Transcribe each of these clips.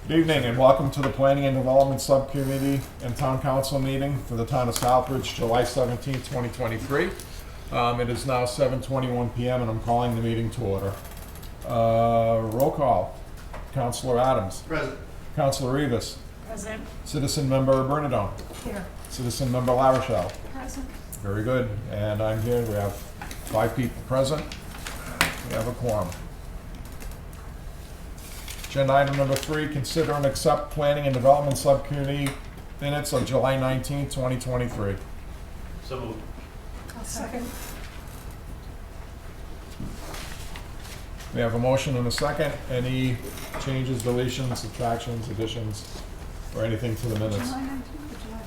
Good evening and welcome to the Planning and Development Subcommittee and Town Council meeting for the Town of Southbridge, July 17, 2023. It is now 7:21 p.m. and I'm calling the meeting to order. Roll call. Councilor Adams. Present. Councilor Rivas. Present. Citizen Member Bernadone. Here. Citizen Member LaRochelle. Present. Very good. And I'm here. We have 5 people present. We have a quorum. Agenda item number 3, consider and accept Planning and Development Subcommittee minutes of July 19, 2023. So moved. I'll second. We have a motion and a second. Any changes, deletions, subtractions, additions, or anything to the minutes? July 19th or July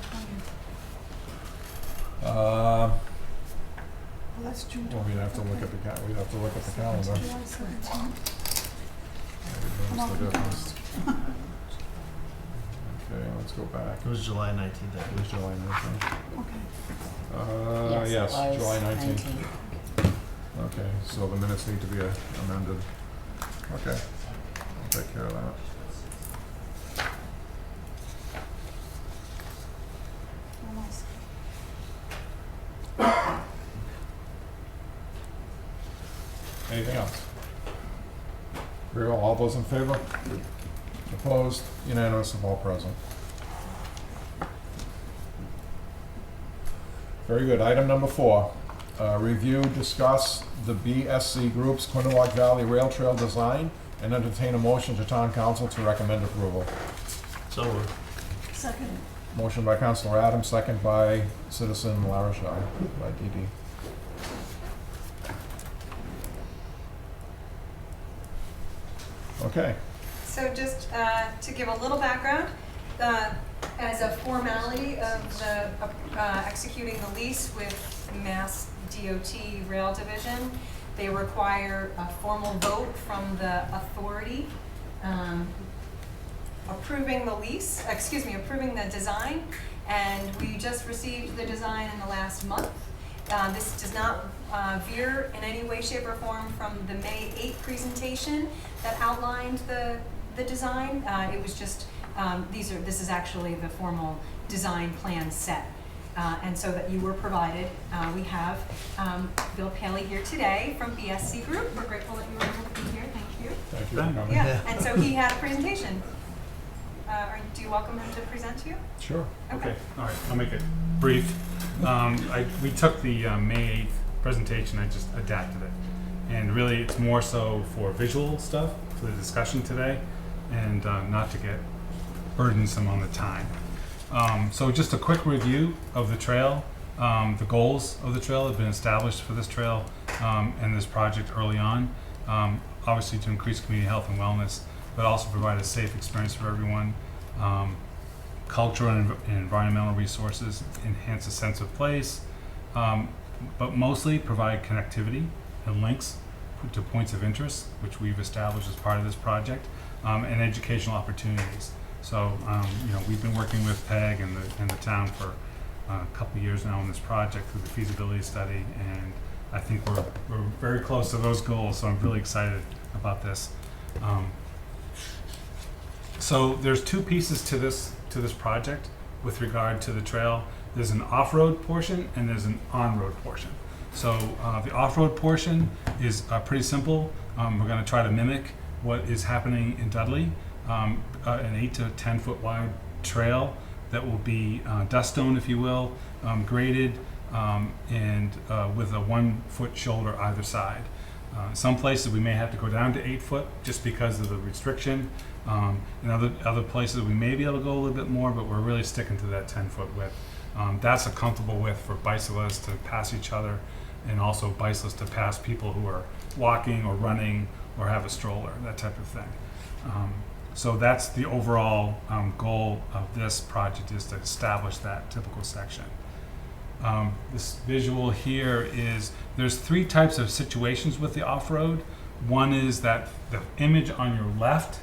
20th? Well, Well, that's June. we'd have to look at the we'd have to look at the calendar. July 17th. What's the difference? Okay, let's go back. It was July 19th. It was July 19th. Okay. Yes, it was July 19th. 19th. Okay, so the minutes need to be amended. Okay, I'll take care of that. Almost. Anything else? Very well, all those in favor? Opposed? Unanimous of all present. Very good. Item number 4, review, discuss the BSC Group's Quinnipiac Valley Rail Trail design and entertain a motion to Town Council to recommend approval. So moved. Second. Motion by Councilor Adams, second by Citizen LaRochelle, by DD. Okay. So just to give a little background, as a formality of the executing the lease with Mass DOT Rail Division, they require a formal vote from the authority approving the lease, approving the design, and we just received the design in the last month. This does not veer in any way, shape, or form from the May 8th presentation that outlined the design. It was just, this is actually the formal design plan set. And so that you were provided, we have Bill Paley here today from BSC Group. We're grateful that you were able to be here, thank you. Thank you for coming. Yeah, and so he had a presentation. Do you welcome him to present to you? Sure. Okay, all right, I'll make it brief. We took the May 8th presentation, I just adapted it. And really, it's more so for visual stuff, for the discussion today, and not to get burdensome on the time. So just a quick review of the trail. The goals of the trail have been established for this trail and this project early on. Obviously to increase community health and wellness, but also provide a safe experience for everyone. Cultural and environmental resources, enhance a sense of place, but mostly provide connectivity and links to points of interest, which we've established as part of this project, and educational opportunities. So, we've been working with PEG and the town for a couple of years now on this project through the feasibility study, and I think we're very close to those goals, so I'm really excited about this. So there's 2 pieces to this project with regard to the trail. There's an off-road portion and there's an on-road portion. So the off-road portion is pretty simple. We're going to try to mimic what is happening in Dudley, an 8 to 10 foot wide trail that will be dust stone, if you will, graded, and with a 1 foot shoulder either side. Some places we may have to go down to 8 foot just because of the restriction. In other places we may be able to go a little bit more, but we're really sticking to that 10 foot width. That's a comfortable width for bicyclists to pass each other, and also bicyclists to pass people who are walking or running or have a stroller, that type of thing. So that's the overall goal of this project, is to establish that typical section. This visual here is, there's 3 types of situations with the off-road. One is that the image on your left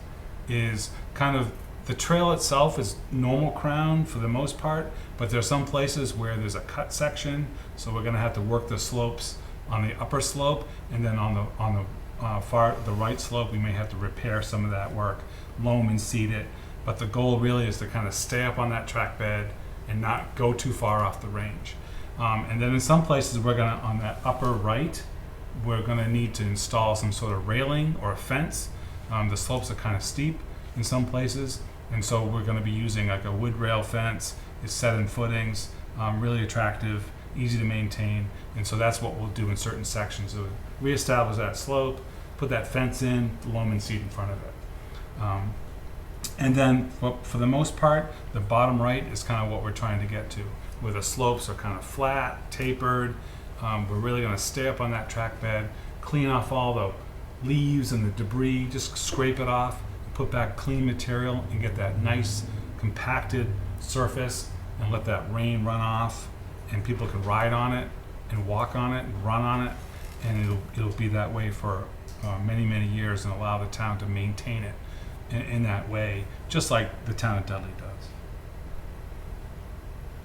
is kind of, the trail itself is normal crown for the most part, but there's some places where there's a cut section, so we're going to have to work the slopes on the upper slope, and then on the right slope we may have to repair some of that work, loam and seed it, but the goal really is to kind of stay up on that track bed and not go too far off the range. And then in some places, we're gonna, on that upper right, we're gonna need to install some sort of railing or a fence. The slopes are kind of steep in some places, and so we're gonna be using like a wood rail fence. It's set in footings, really attractive, easy to maintain, and so that's what we'll do in certain sections. So reestablish that slope, put that fence in, the loam and seed in front of it. And then for the most part, the bottom right is kind of what we're trying to get to, where the slopes are kind of flat, tapered. We're really going to stay up on that track bed, clean off all the leaves and the debris, just scrape it off, put back clean material and get that nice compacted surface and let that rain run off, and people can ride on it and walk on it and run on it, and it'll be that way for many, many years, and allow the town to maintain it in that way, just like the town of Dudley does.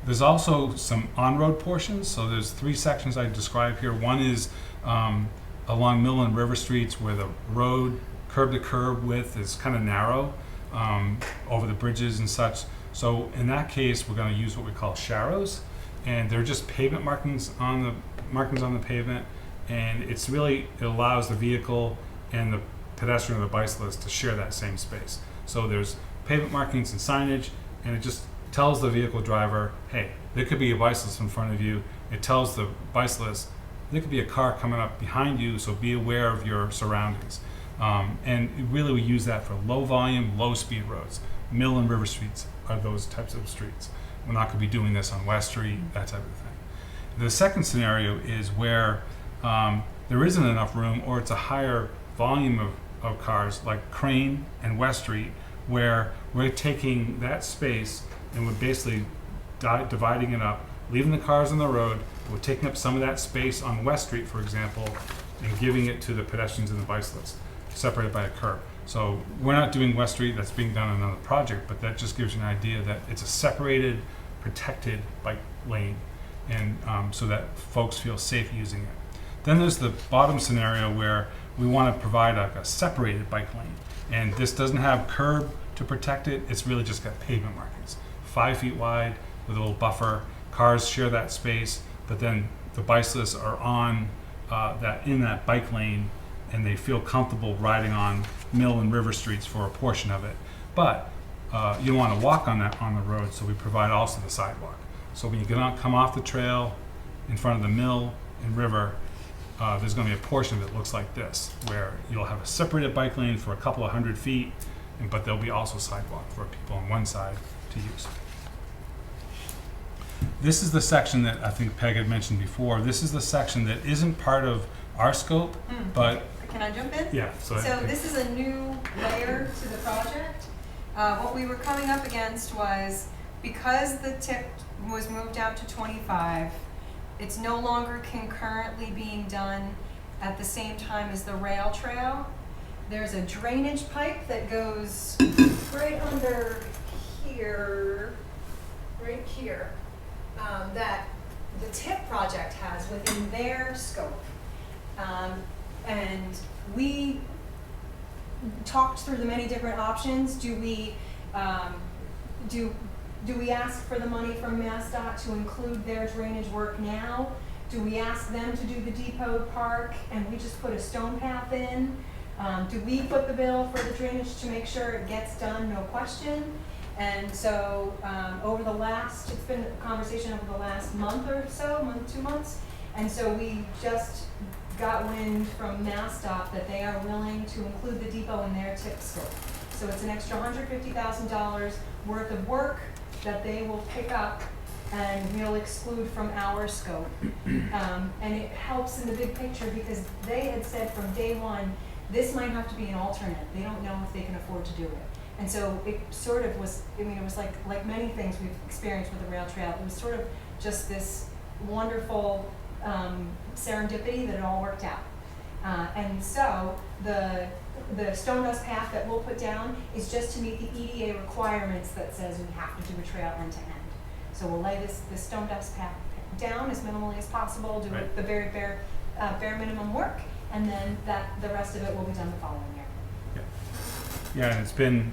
There's also some on-road portions, so there's 3 sections I describe here. One is along Mill and River Streets, where the road curb to curb width is kind of narrow, over the bridges and such. So in that case, we're going to use what we call sharrows, and they're just pavement markings on the pavement, and it allows the vehicle and the pedestrian or the bicyclist to share that same space. So there's pavement markings and signage, and it just tells the vehicle driver, hey, there could be a bicyclist in front of you. It tells the bicyclist, there could be a car coming up behind you, so be aware of your surroundings. And really we use that for low volume, low speed roads. Mill and River Streets are those types of streets. We're not going to be doing this on West Street, that type of thing. The second scenario is where there isn't enough room, or it's a higher volume of cars, like Crane and West Street, where we're taking that space and we're basically dividing it up, leaving the cars on the road. We're taking up some of that space on West Street, for example, and giving it to the pedestrians and the bicyclists, separated by a curb. So we're not doing West Street, that's being done on another project, but that just gives you an idea that it's a separated, protected bike lane, and so that folks feel safe using it. Then there's the bottom scenario where we want to provide a separated bike lane, and this doesn't have curb to protect it. It's really just got pavement markings, 5 feet wide with a little buffer. Cars share that space, but then the bicyclists are on in that bike lane, and they feel comfortable riding on Mill and River Streets for a portion of it. But you don't want to walk on the road, so we provide also the sidewalk. So when you come off the trail in front of the Mill and River, there's going to be a portion that looks like this, where you'll have a separated bike lane for a couple of 100 feet, but there'll be also sidewalk for people on one side to use. This is the section that I think Peg had mentioned before. This is the section that isn't part of our scope, but... Can I jump in? Yeah. So this is a new layer to the project. What we were coming up against was, because the tip was moved out to 25, it's no longer concurrently being done at the same time as the rail trail. There's a drainage pipe that goes right under here, right here, that the TIP project has within their scope. And we talked through the many different options. Do we ask for the money from MassDOT to include their drainage work now? Do we ask them to do the depot park and we just put a stone path in? Do we put the bill for the drainage to make sure it gets done, no question? And so it's been a conversation over the last month or so, 2 months. And so we just got wind from MassDOT that they are willing to include the depot in their TIP scope. So it's an extra $150,000 worth of work that they will pick up and we'll exclude from our scope. And it helps in the big picture because they had said from day one, this might have to be an alternate. They don't know if they can afford to do it. And so it sort of was, it was like many things we've experienced with the rail trail. It was sort of just this wonderful serendipity that it all worked out. And so the stone dust path that we'll put down is just to meet the EDA requirements that says we have to do a trail end to end. So we'll lay this stone dust path down as minimally as possible, do Right. the very bare minimum work, and then the rest of it will be done the following year. Yeah, and it's been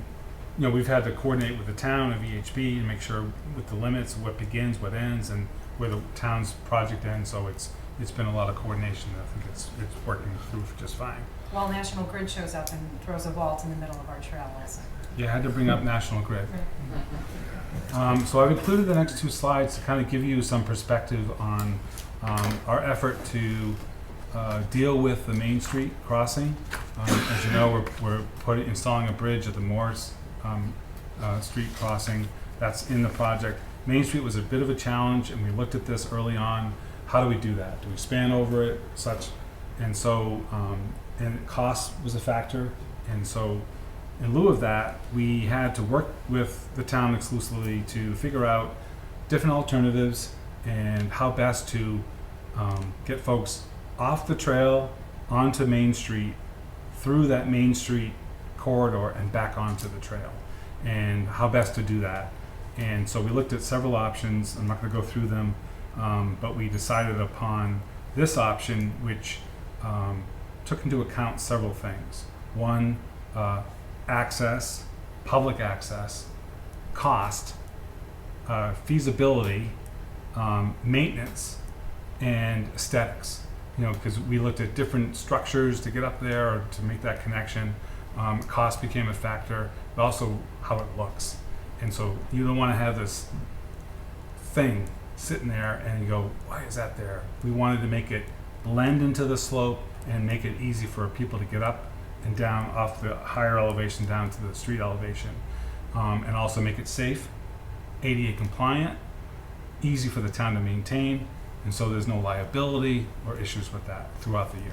we've had to coordinate with the town and VHB and make sure with the limits, what begins, what ends, and where the town's project ends. So it's been a lot of coordination. I think it's working through just fine. While National Grid shows up and throws a vault in the middle of our trail also. Yeah, I had to bring up National Grid. So I've included the next two slides to kind of give you some perspective on our effort to deal with the Main Street crossing. As you know, we're installing a bridge at the Morris Street crossing. That's in the project. Main Street was a bit of a challenge, and we looked at this early on. How do we do that? Do we span over it, such? And so, and cost was a factor. And so, in lieu of that, we had to work with the town exclusively to figure out different alternatives and how best to get folks off the trail onto Main Street, through that Main Street corridor and back onto the trail, and how best to do that. And so we looked at several options. I'm not going to go through them, but we decided upon this option, which took into account several things. One, access, public access, cost, feasibility, maintenance, and aesthetics. Because we looked at different structures to get up there or to make that connection. Cost became a factor, but also how it looks. And so you don't want to have this thing sitting there and you go, why is that there? We wanted to make it blend into the slope and make it easy for people to get up and down off the higher elevation down to the street elevation. And also make it safe, ADA compliant, easy for the town to maintain, and so there's no liability or issues with that throughout the year.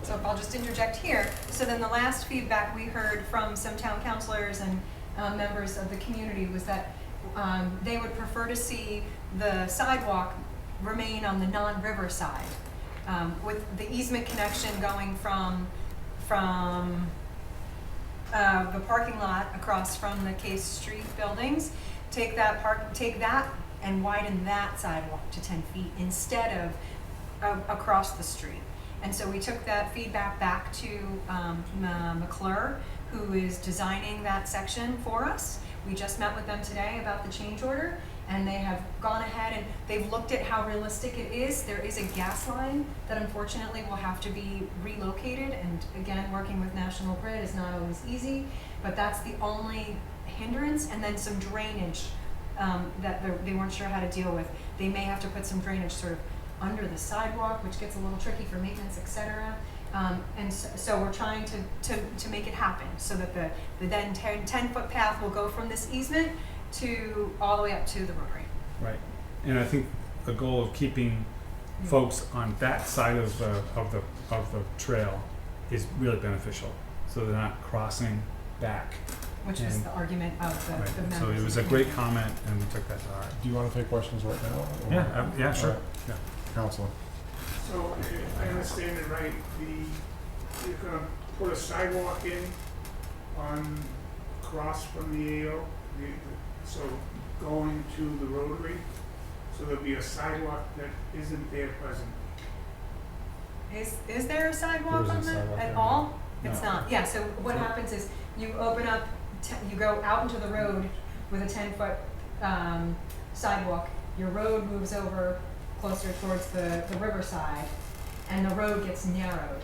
So if I'll just interject here. So then the last feedback we heard from some town councilors and members of the community was that they would prefer to see the sidewalk remain on the non-river side, with the easement connection going from the parking lot across from the Case Street buildings. Take that and widen that sidewalk to 10 feet instead of across the street. And so we took that feedback back to McClure, who is designing that section for us. We just met with them today about the change order, and they have gone ahead and they've looked at how realistic it is. There is a gas line that unfortunately will have to be relocated, and again, working with National Grid is not always easy, but that's the only hindrance. And then some drainage that they weren't sure how to deal with. They may have to put some drainage sort of under the sidewalk, which gets a little tricky for maintenance, etc. And so we're trying to make it happen so that the then 10-foot path will go from this easement to all the way up to the rotary. Right, and I think the goal of keeping folks on that side of the trail is really beneficial, so they're not crossing back. Which was the argument of the members. So it was a great comment, and we took that to heart. Do you want to take questions right now? or- Yeah, sure. All right. Yeah. Counselor. So, if I understand it right, you're gonna put a sidewalk in across from the AO, so going to the rotary, so there'll be a sidewalk that isn't there present. Is there a sidewalk There on isn't a that sidewalk at there, all? no. It's not. Yeah, so what happens is you open up, you go out into the road with a 10-foot sidewalk. Your road moves over closer towards the riverside, and the road gets narrowed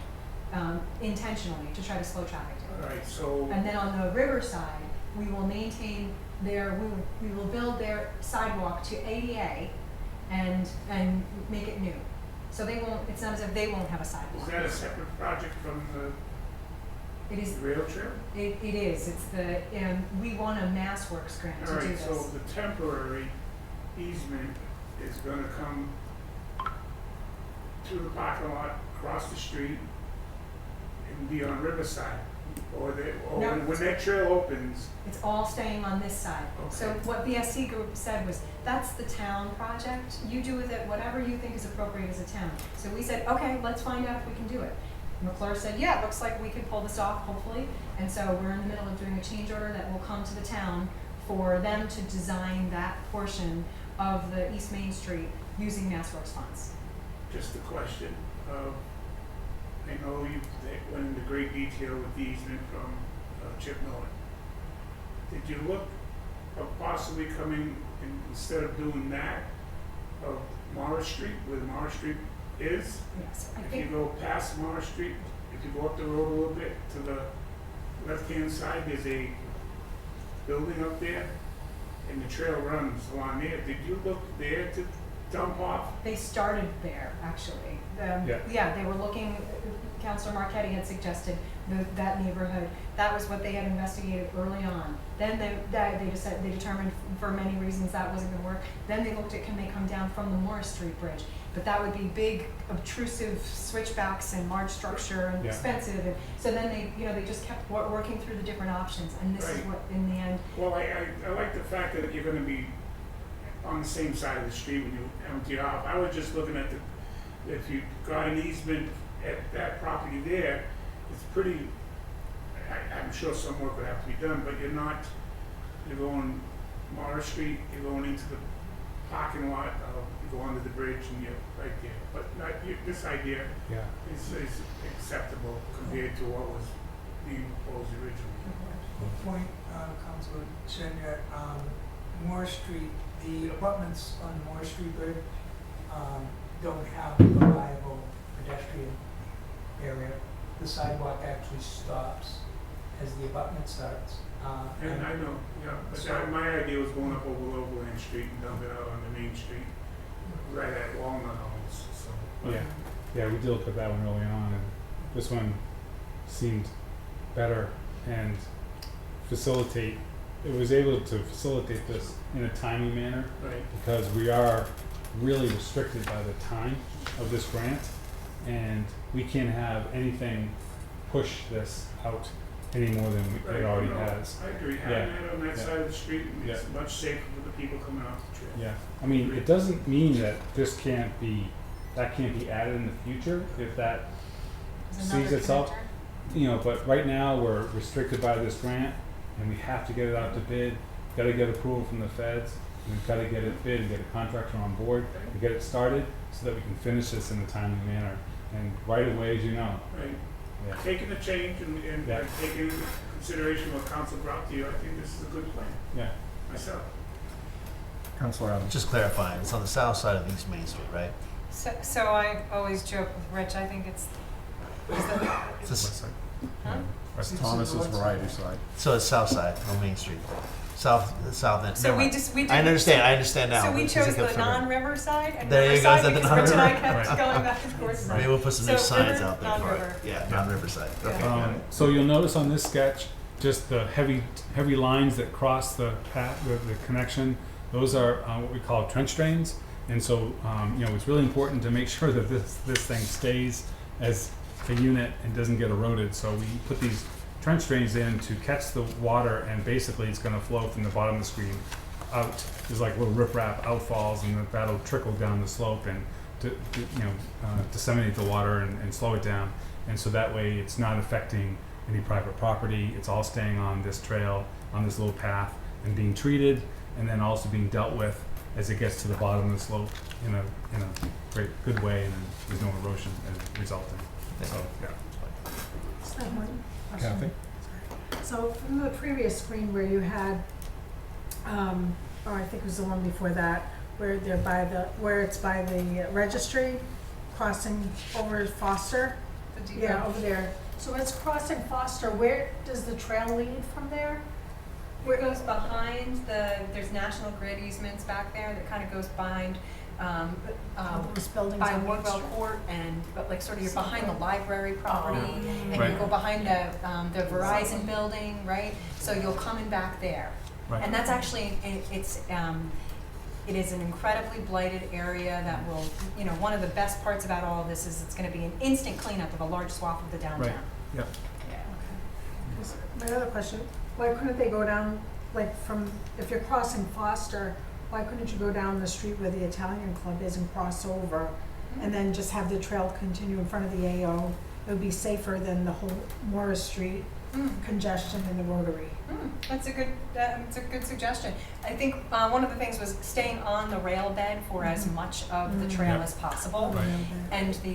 intentionally to try to slow traffic down. All right, so, And then on the riverside, we will maintain we will build their sidewalk to ADA and make it new. So they won't, it's not as if they won't have a sidewalk. is that a separate project from It is, the rail trail? it is, it's we won a Mass Works grant All to do right, so this. the temporary easement is gonna come through the parking lot, across the street, and be on Riverside. Or No. when that trail opens, It's all staying on this side. So Okay. what BSC group said was, that's the town project, you do with it whatever you think is appropriate as a town. So we said, okay, let's find out if we can do it. McClure said, yeah, it looks like we can pull this off, hopefully. And so we're in the middle of doing a change order that will come to the town for them to design that portion of the East Main Street using Mass Works funds. just a question of, I know they went into great detail with the easement from Chip Miller. did you look of possibly coming, instead of doing that, of Morris Street, where Morris Street is? Yes, I If you think, go past Morris Street, if you go up the road a little bit to the left-hand side, there's a building up there, and the trail runs along there. Did you look there to dump off? they started there, actually. Yeah. Yeah, they were looking, Counselor Marquetti had suggested that neighborhood. That was what they had investigated early on. Then they determined for many reasons that wasn't gonna work. Then they looked at, can they come down from the Morris Street Bridge? But that would be big, obtrusive switchbacks and large structure and Yeah. expensive. And so then they just kept working through the different options, and this is Right. what, in the end, Well, I like the fact that you're gonna be on the same side of the street when you empty it off. I was just looking at if you got an easement at that property there, it's pretty, I'm sure some work would have to be done, but you're going Morris Street, you're going into the parking lot, you go under the bridge and you're right there. But this idea Yeah. is acceptable compared to what was being proposed originally. Point, Councilor Senya, Moore Street, the abutments on Moore Street Bridge, don't have a reliable pedestrian area. The sidewalk actually stops as the abutment starts. And I know, yeah, but So- my idea was going up over Overland Street and dump it out on the main street, right at Walnut almost, so. Yeah, yeah, we did look at that one early on, and this one seemed better and it was able to facilitate this in a timely manner, Right, because we are really restricted by the time of this grant, and we can't have anything push this out any more than right. it already No, has. I agree, Yeah, having it on that yeah. side of the street makes it much safer for the people coming off the trail. Yeah, I mean, it doesn't mean that that can't be added in the future if that is sees another itself, connector. but right now, we're restricted by this grant, and we have to get it out to bid, gotta get approval from the feds, and we've gotta get it bid and get a contractor on board to get it started, so that we can finish this in a timely manner, and right away, as you know. Right, Yeah. taking the change and Yeah. taking into consideration what council brought to you, I think this is a good plan, Yeah, myself. Counselor Adams. Just clarifying, it's on the south side of East Main Street, right? So I always joke with Rich, I think it's It's this, huh? That's Thomas's variety side. so it's south side on Main Street, south end. So Never we mind. just, we did. I understand now. So we because it chose kept the forgetting. non-river side and There you river go, side is that the because Rich and I non-river? kept going back and forth. Maybe we'll put some So new signs river, out there for it. non-river. Yeah, non-river side. Yeah. Okay. so you'll notice on this sketch, just the heavy lines that cross the path, the connection, those are what we call trench drains. And so, it's really important to make sure that this thing stays as a unit and doesn't get eroded. So we put these trench drains in to catch the water, and basically it's gonna flow from the bottom of the screen out. There's like little riprap outfalls, and that'll trickle down the slope and disseminate the water and slow it down. And so that way it's not affecting any private property. It's all staying on this trail, on this little path, and being treated, and then also being dealt with as it gets to the bottom of the slope in a good way, and then there's no erosion as resulting. So, yeah. I have one Kathy? question. So from the previous screen where you had, or I think it was the one before that, where it's by the registry, crossing over Foster. The deep Yeah, end. over there. So it's crossing Foster. Where does the trail lead from there? Where it goes behind there's National Grid easements back there that kind of goes behind, Those buildings by on Main Woodwell Street? Court but like sort of you're behind the library property, Oh. and Right. you go behind the Verizon building, right? So you'll come in back there. Right. And that's actually, it is an incredibly blighted area that will, one of the best parts about all of this is it's gonna be an instant cleanup of a large swath of the downtown. Right. Yep. My other question, why couldn't they go down, if you're crossing Foster, why couldn't you go down the street where the Italian club is and cross over, and then just have the trail continue in front of the AO? It would be safer than the whole Morris Street congestion in the Rotary. That's a good suggestion. I think one of the things was staying on the rail bed for as much of the trail Yeah. as possible. Right. And the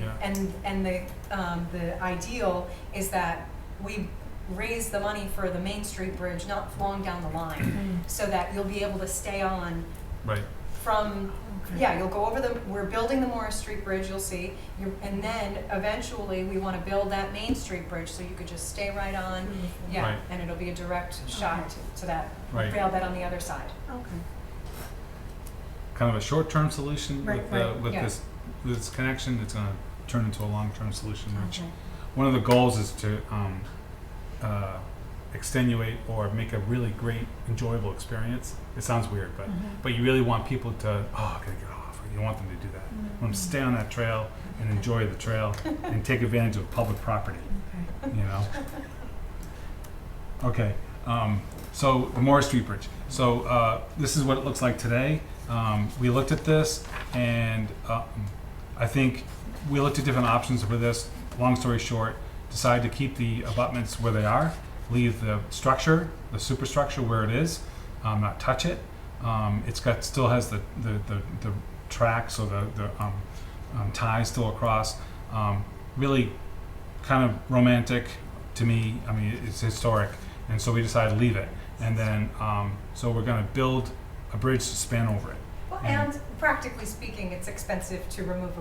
Yeah. the ideal is that we raise the money for the Main Street Bridge, not long down the line, so that you'll be able to stay on Right. from, yeah, you'll go over we're building the Morris Street Bridge, you'll see, and then eventually we want to build that Main Street Bridge, so you could just stay right on, yeah, Right. and it'll be a direct shot to that Right. rail bed on the other side. Okay. Kind of a short-term solution Right, with, right. with Yeah. this connection. It's going to turn into a long-term solution, which Okay. one of the goals is to extenuate or make a really great, enjoyable experience. It sounds weird, but you really want people to, oh, I gotta get off. You want them to do that. You want them to stay on that trail and enjoy the trail and take advantage of public property, you know? Okay, so the Morris Street Bridge. So this is what it looks like today. We looked at this, and I think we looked at different options for this. Long story short, decided to keep the abutments where they are, leave the structure, the superstructure where it is, not touch it. It's got still has the tracks or the ties still across. Really kind of romantic to me. I mean, it's historic, and so we decided to leave it. And then so we're going to build a bridge to span over it. Well, and practically speaking, it's expensive to remove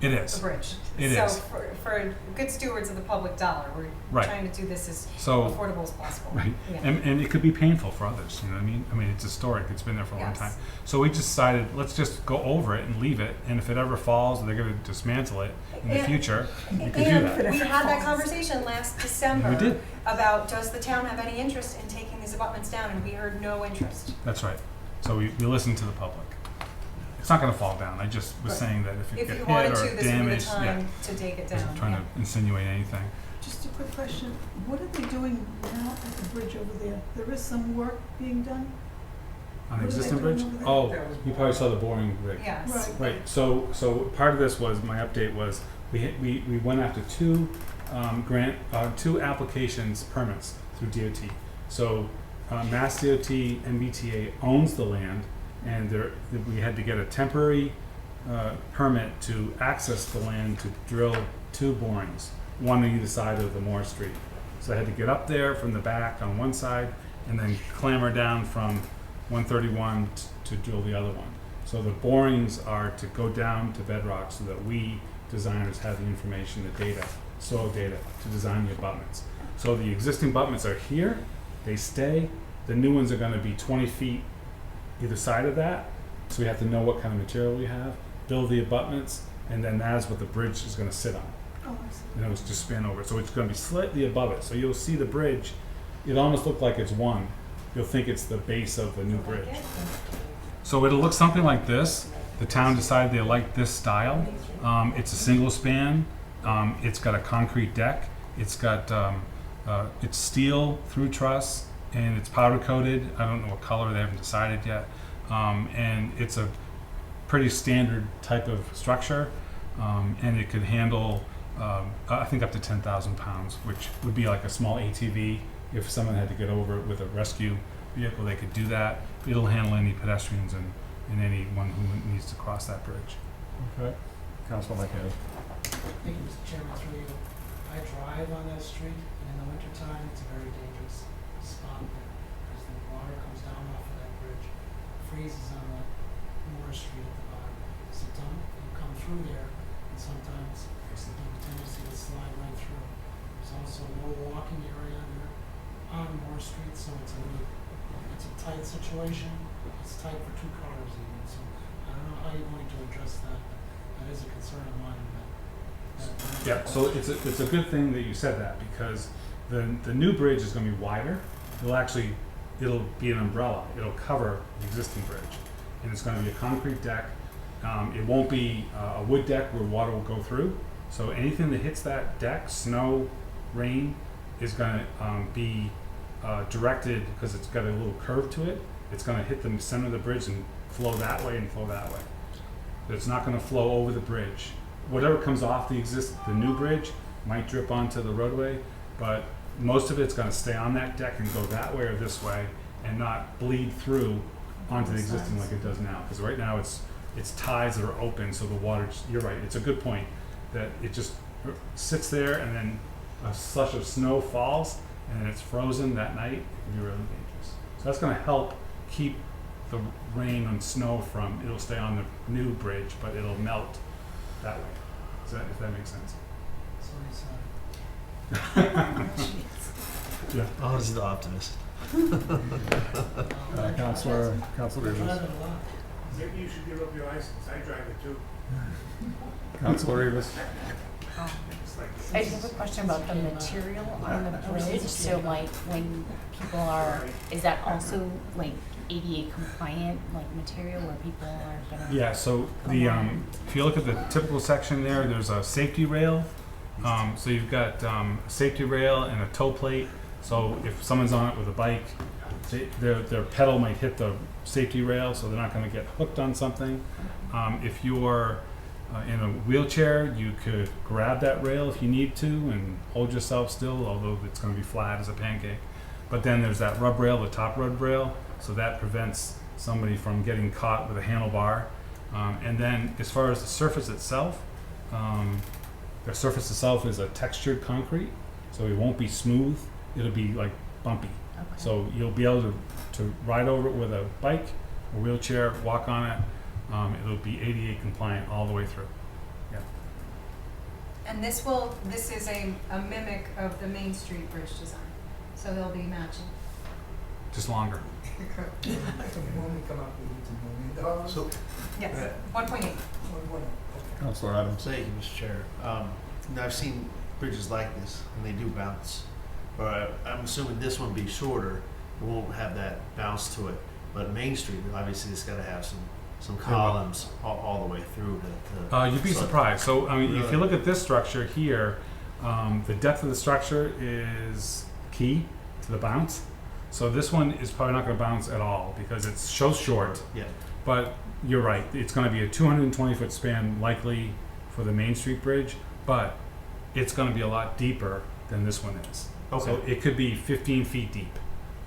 It a is. bridge. It so is. for good stewards of the public dollar, we're Right. trying to do this as So affordable as possible. right, Yeah. and it could be painful for others. You know what I mean? I mean, it's historic. It's been there for a long Yes. time. So we decided let's just go over it and leave it. And if it ever falls, they're going to dismantle it in the And- future. You can do And that. we had that conversation last December We did. about does the town have any interest in taking these abutments down, and we heard no interest. That's right. So we listened to the public. It's not going to fall down. I just was Right. saying that if it If get you hit wanted or to, this would be the damaged, time yeah. to take it Wasn't down. trying Yeah. to insinuate anything. Just a quick question, what are they doing now at the bridge over there? There is some work being done? On the What are they existing doing bridge? over there? Oh, That was you probably saw the boring rig. Yes. Right. Right. So part of this was my update was we went after two two applications permits through DOT. So Mass DOT MBTA owns the land, and we had to get a temporary permit to access the land to drill two borings, one on either side of the Moore Street. So I had to get up there from the back on one side and then clamber down from 131 to drill the other one. So the borings are to go down to bedrock so that we designers have the information, the data, soil data, to design the abutments. So the existing abutments are here, they stay. The new ones are going to be 20 feet either side of that. So we have to know what kind of material we have, build the abutments, and then that's what the bridge is going to sit on. Oh, I see. And it was just span over. So it's going to be slightly above it. So you'll see the bridge, it almost look like it's one. You'll think it's the base of the new bridge. So it'll look something like this. The town decided they liked this style. It's a single span. It's got a concrete deck. It's got it's steel through truss, and it's powder coated. I don't know what color, they haven't decided yet. And it's a pretty standard type of structure, and it could handle I think up to 10,000 pounds, which would be like a small ATV. If someone had to get over it with a rescue vehicle, they could do that. It'll handle any pedestrians and anyone who needs to cross that bridge. Okay. Councilman McHale. Thank you, Mr. Chairman, through you. I drive on that street, and in the wintertime, it's a very dangerous spot there, because the water comes down off of that bridge, freezes on the Moore Street at the bottom. So you come through there, and sometimes there's a tendency to slide right through. There's also no walking area there on Moore Street, so it's a tight situation. It's tight for two cars even, so I don't know how you're going to address that, but that is a concern of mine. Yeah, so it's a good thing that you said that, because the new bridge is going to be wider. It'll be an umbrella. It'll cover the existing bridge, and it's going to be a concrete deck. It won't be a wood deck where water will go through. So anything that hits that deck, snow, rain, is going to be directed, because it's got a little curve to it. It's going to hit the center of the bridge and flow that way and flow that way. It's not going to flow over the bridge. Whatever comes off the new bridge might drip onto the roadway, but most of it's going to stay on that deck and go that way or this way, and not bleed through onto the existing like it does now. Because right now it's ties that are open, so the water. You're right. It's a good point that it just sits there, and then a slush of snow falls, and it's frozen that night, it can be really dangerous. So that's gonna help keep the rain and snow from, it'll stay on the new bridge, but it'll melt that way. Does that, if that makes sense? So he's, Yeah. Oh, this is the optimist. Councilor I Rivers. drive it a lot. Maybe you should give up your license, I drive it too. Councilor Rivers. It's like, I just have a question about the material on the bridge, so like when people are, is that also like ADA compliant, like material where people are gonna? Yeah, so the, if you look at the typical section there, there's a safety rail. So you've got a safety rail and a tow plate. So if someone's on it with a bike, their pedal might hit the safety rail, so they're not going to get hooked on something. If you're in a wheelchair, you could grab that rail if you need to and hold yourself still, although it's going to be flat as a pancake. But then there's that rub rail, the top rub rail, so that prevents somebody from getting caught with a handlebar. And then as far as the surface itself, the surface itself is a textured concrete, so it won't be smooth. It'll be like bumpy. Okay. So you'll be able to ride over it with a bike, a wheelchair, walk on it. It'll be ADA compliant all the way through. And this is a mimic of the Main Street Bridge design, so they'll be matching. Just longer. When we come up with $1 million. So, Yes, 1.8. Councilor Adams. thank you, Mr. Chair. Now I've seen bridges like this, and they do bounce. But I'm assuming this one be shorter, it won't have that bounce to it. But Main Street, obviously, it's got to have some columns all the way through. You'd be surprised. So I mean, if you look at this structure here, the depth of the structure is key to the bounce. So this one is probably not going to bounce at all because it's so short. Yeah. But you're right. It's going to be a 220-foot span likely for the Main Street Bridge, but it's going to be a lot deeper than this one is. Okay. So it could be 15 feet deep.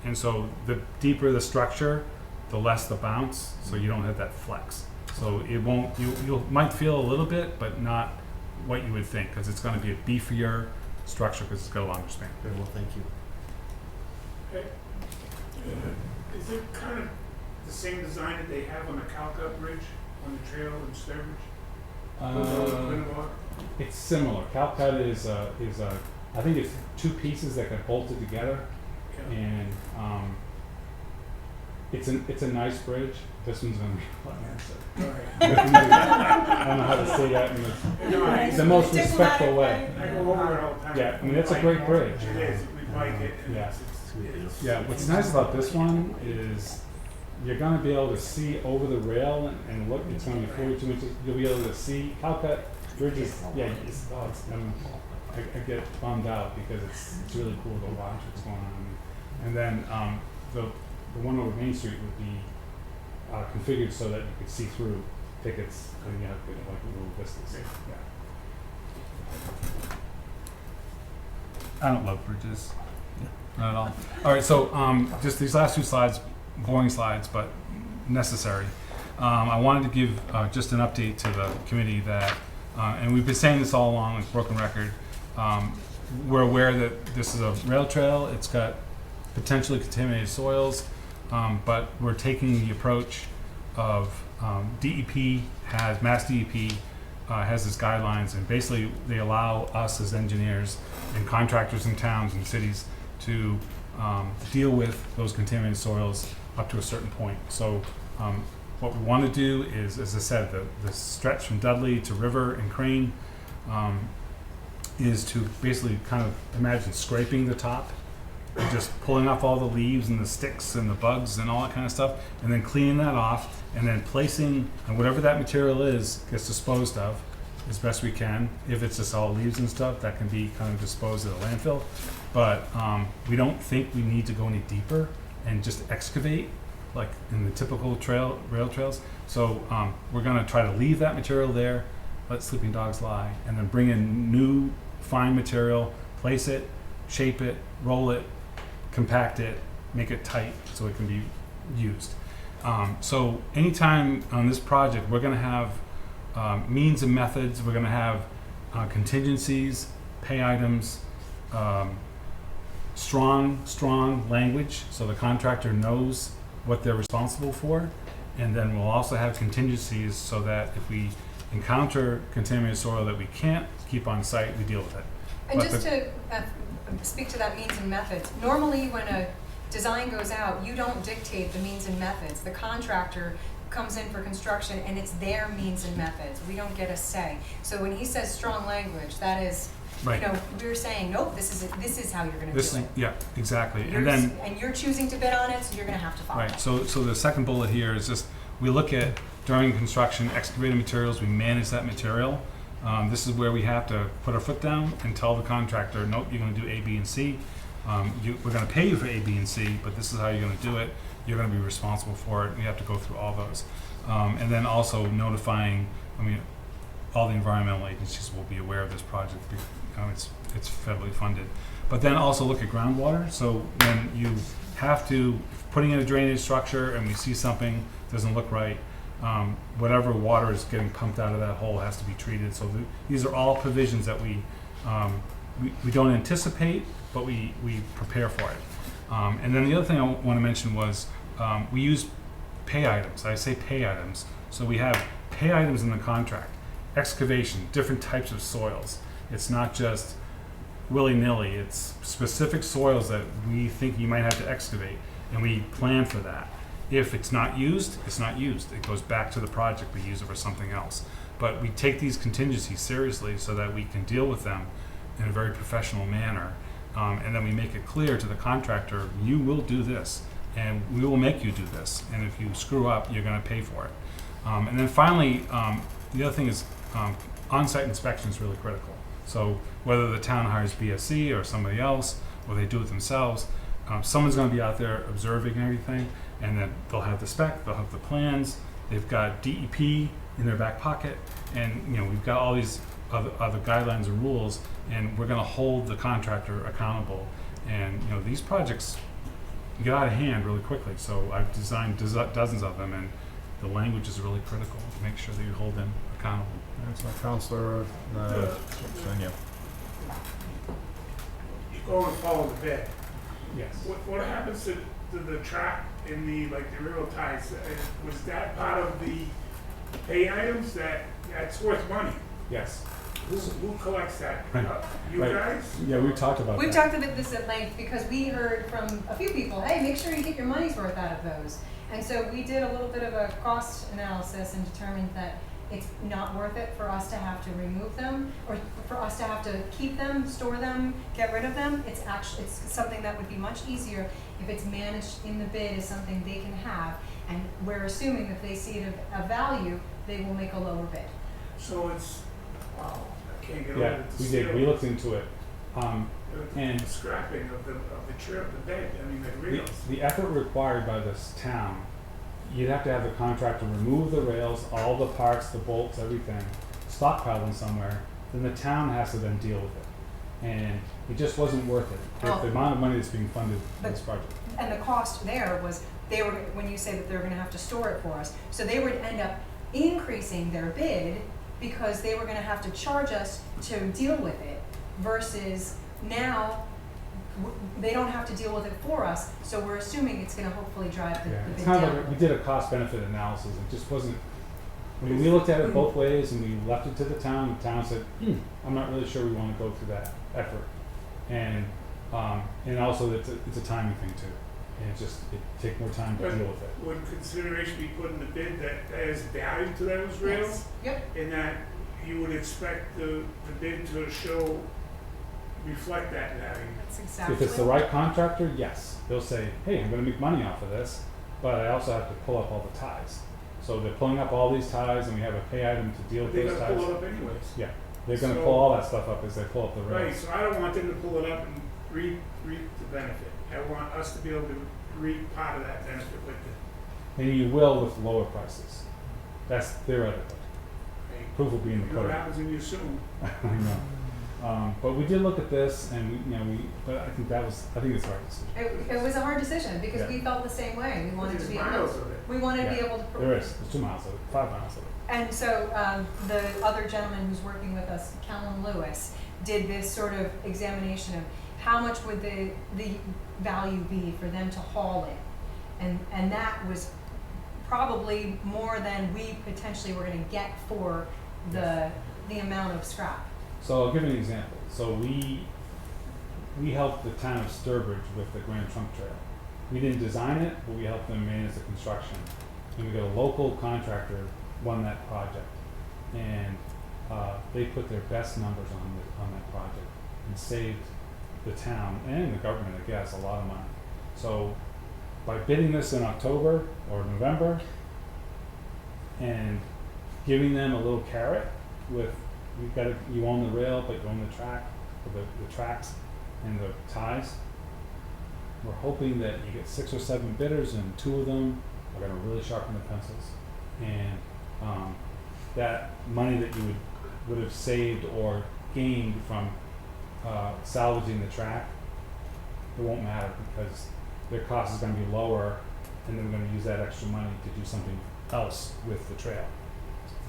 And so the deeper the structure, the less the bounce, so you don't have that flex. So it won't, you might feel a little bit, but not what you would think, because it's going to be a beefier structure because it's got a longer span. Very well, thank you. is it kind of the same design that they have on the Calcutt Bridge, on the trail in Sturbridge? It's similar. Calcutta is I think it's two pieces that get bolted together, and it's a nice bridge. This one's gonna be a lot nicer. I don't know how to say that in the most respectful way. I go over it all the time. Yeah, I mean, it's a great bridge. It is, we bike it, and Yeah. it's Yeah, what's nice about this one is you're gonna be able to see over the rail and look. It's gonna be 42 inches. You'll be able to see Calcutta bridges. Yeah, I get bummed out because it's really cool to watch what's going on. And then the one over Main Street would be configured so that you could see through tickets and you have good, like little vistas. Yeah. I don't love bridges. Not at all. All right, so just these last two slides, boring slides, but necessary. I wanted to give just an update to the committee that, and we've been saying this all along, like broken record. We're aware that this is a rail trail. It's got potentially contaminated soils, but we're taking the approach of DEP Mass DEP has its guidelines, and basically they allow us as engineers and contractors in towns and cities to deal with those contaminated soils up to a certain point. So what we want to do is, as I said, the stretch from Dudley to River and Crane is to basically kind of imagine scraping the top and just pulling off all the leaves and the sticks and the bugs and all that kind of stuff, and then cleaning that off, and then placing, and whatever that material is gets disposed of as best we can. If it's just all leaves and stuff, that can be kind of disposed at a landfill. But we don't think we need to go any deeper and just excavate like in the typical rail trails. So we're going to try to leave that material there, let sleeping dogs lie, and then bring in new fine material, place it, shape it, roll it, compact it, make it tight so it can be used. So anytime on this project, we're going to have means and methods. We're going to have contingencies, pay items, strong language so the contractor knows what they're responsible for. And then we'll also have contingencies so that if we encounter contaminated soil that we can't keep on site, we deal with it. And But just to speak to that means and methods, normally when a design goes out, you don't dictate the means and methods. The contractor comes in for construction and it's their means and methods. We don't get a say. So when he says strong language, that is, Right. you know, we're saying, nope, this is how you're gonna do it. Yeah, exactly. You're And then, and you're choosing to bid on it, so you're gonna have to follow right, it. so the second bullet here is just, we look at during construction, excavated materials, we manage that material. This is where we have to put our foot down and tell the contractor, nope, you're gonna do A, B, and C. We're gonna pay you for A, B, and C, but this is how you're gonna do it. You're gonna be responsible for it. We have to go through all those. And then also notifying, all the environmental agencies will be aware of this project. It's federally funded. But then also look at groundwater. So when you have to, putting in a drainage structure and we see something doesn't look right, whatever water is getting pumped out of that hole has to be treated. So these are all provisions that we don't anticipate, but we prepare for it. And then the other thing I want to mention was we use pay items. I say pay items. So we have pay items in the contract. Excavation, different types of soils. It's not just willy-nilly. It's specific soils that we think you might have to excavate, and we plan for that. If it's not used, it's not used. It goes back to the project. We use it for something else. But we take these contingencies seriously so that we can deal with them in a very professional manner. And then we make it clear to the contractor, you will do this, and we will make you do this. And if you screw up, you're going to pay for it. And then finally, the other thing is on-site inspection is really critical. So whether the town hires BSC or somebody else, or they do it themselves, someone's going to be out there observing everything, and then they'll have the spec, they'll have the plans, they've got DEP in their back pocket, and we've got all these other guidelines and rules, and we're going to hold the contractor accountable. And these projects get out of hand really quickly. So I've designed dozens of them, and the language is really critical to make sure that you hold them accountable. So Councilor Senya. You go and follow the bid. Yes. What happens to the track in the railroad ties? Was that part of the pay items that's worth money? Yes. Who collects that? Right. You Right. guys? Yeah, we've talked about We've that. talked about this at length because we heard from a few people, hey, make sure you get your money's worth out of those. And so we did a little bit of a cost analysis and determined that it's not worth it for us to have to remove them or for us to have to keep them, store them, get rid of them. It's something that would be much easier if it's managed in the bid as something they can have. And we're assuming if they see it of value, they will make a lower bid. So it's, wow, I can't get Yeah, over it. we did. We looked into it. And the scrapping of the trip, the bed, the rails. the effort required by this town, you'd have to have the contractor remove the rails, all the parts, the bolts, everything, stockpile them somewhere. Then the town has to then deal with it. And it just wasn't worth it. Well, The amount of money that's being funded for this project. And the cost there was, when you say that they're gonna have to store it for us, so they would end up increasing their bid because they were gonna have to charge us to deal with it versus now they don't have to deal with it for us, so we're assuming it's gonna hopefully drive the Yeah, bid it's down. kind of like, we did a cost benefit analysis. It just wasn't, we looked at it both ways and we left it to the town. The town said, I'm not really sure we want to go through that effort. And also it's a timing thing too. And it take more time to deal with it. Would consideration be put in the bid that there's value to those rails? Yes. Yep. And that you would expect the bid to reflect that value? That's exactly. If it's the right contractor, yes. They'll say, hey, I'm going to make money off of this, but I also have to pull up all the ties. So they're pulling up all these ties and we have a pay item to deal with They're those gonna ties. pull it up anyways. Yeah, they're going to So- pull all that stuff up as they pull up the Right, rails. so I don't want them to pull it up and reap the benefit. I want us to be able to reap part of that benefit with it. And you will with lower prices. That's theoretical. Okay? Proof will be in the You know what code. happens when you assume? I know. But we did look at this, and but I think it's the right decision. It was a hard decision because Yeah. we felt the same way. We wanted to There's be able, miles of it. we wanted to be Yeah. able to. There is. There's 2 miles of it, 5 miles of it. And so the other gentleman who's working with us, Callan Lewis, did this sort of examination of how much would the value be for them to haul it? And that was probably more than we potentially were gonna get for the amount of scrap. So I'll give you an example. So we helped the town of Sturbridge with the Grand Trunk Trail. We didn't design it, but we helped them manage the construction. And we got a local contractor won that project, and they put their best numbers on that project and saved the town and the government, I guess, a lot of money. So by bidding this in October or November and giving them a little carrot with you own the rail, but you own the track, or the tracks and the ties. We're hoping that you get 6 or 7 bidders, and 2 of them are going to really sharpen the pencils. And that money that you would have saved or gained from salvaging the track, it won't matter because their cost is going to be lower, and then we're going to use that extra money to do something else with the trail.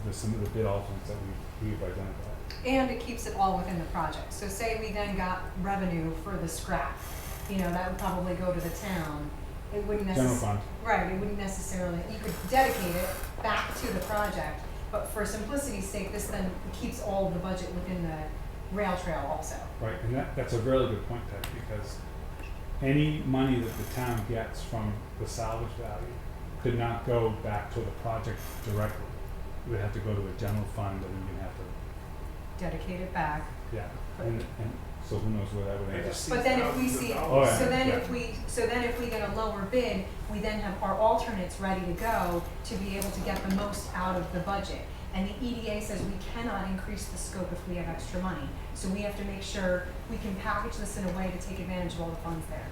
There's some of the bid alternates that we've identified. And it keeps it all within the project. So say we then got revenue for the scrap, that would probably go to the town. It wouldn't General necessarily, fund. right, it wouldn't necessarily, you could dedicate it back to the project, but for simplicity's sake, this then keeps all of the budget within the rail trail also. Right, and that's a really good point, Ted, because any money that the town gets from the salvage value could not go back to the project directly. It would have to go to a general fund, and then you'd have to, Dedicate it back. yeah, and so who knows where that would end up. But then if we see, Oh, yeah, so then yeah. if we get a lower bid, we then have our alternates ready to go to be able to get the most out of the budget. And the EDA says we cannot increase the scope if we have extra money. So we have to make sure we can package this in a way to take advantage of all the funds there.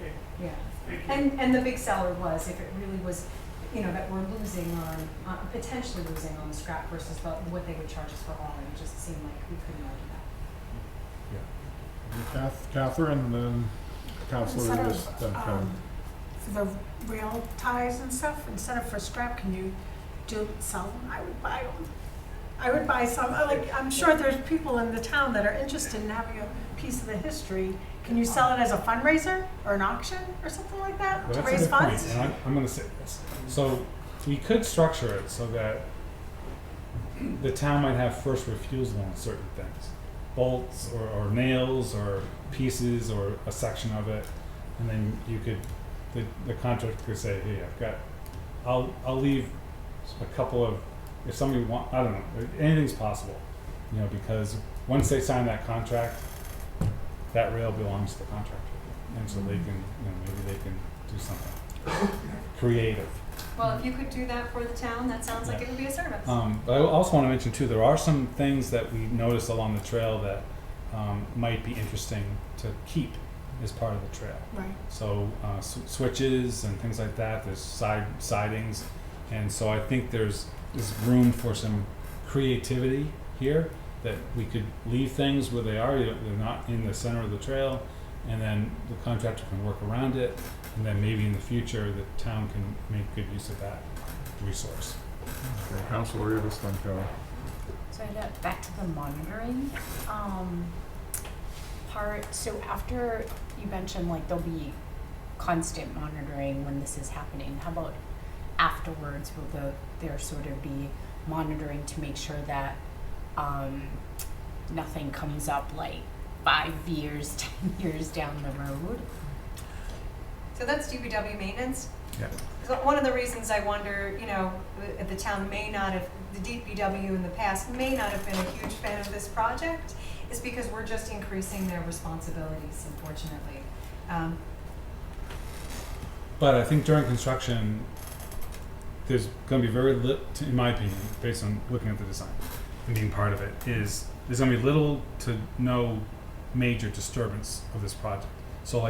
Okay, Yeah. thank you. And the big seller was, if it really was, that we're losing on, potentially losing on the scrap versus what they would charge us for hauling, it just seemed like we couldn't argue that. Catherine, and then Councilor Instead of, Rivas, then Kevin. For the rail ties and stuff, instead of for scrap, can you sell them? I would buy them. I would buy some, I'm sure there's people in the town that are interested in having a piece of the history. Can you sell it as a fundraiser or an auction or something like that Well, to that's a raise good point, funds? and I'm going to say this. So we could structure it so that the town might have first refusal on certain things, bolts or nails or pieces or a section of it, and then you could, the contractor could say, hey, I'll leave a couple of, if somebody I don't know, anything's possible, because once they sign that contract, that rail belongs to the contractor, and so they can, maybe they can do something creative. Well, if you could do that for the town, that sounds like it would be a service. But I also want to mention too, there are some things that we noticed along the trail that might be interesting to keep as part of the trail. Right. So switches and things like that. There's sidings, and so I think there's room for some creativity here. That we could leave things where they are. They're not in the center of the trail, and then the contractor can work around it, and then maybe in the future the town can make good use of that resource. Okay, Councilor Rivas, then Kevin. So back to the monitoring part. So after you mentioned there'll be constant monitoring when this is happening, how about afterwards? Will there sort of be monitoring to make sure that nothing comes up 5 years, 10 years down the road? So that's DPW maintenance. Yeah. So one of the reasons I wonder, the town may not have, the DPW in the past may not have been a huge fan of this project, is because we're just increasing their responsibilities, unfortunately. But I think during construction, there's going to be very little, in my opinion, based on looking at the design and being part of it, is there's going to be little to no major disturbance of this project. So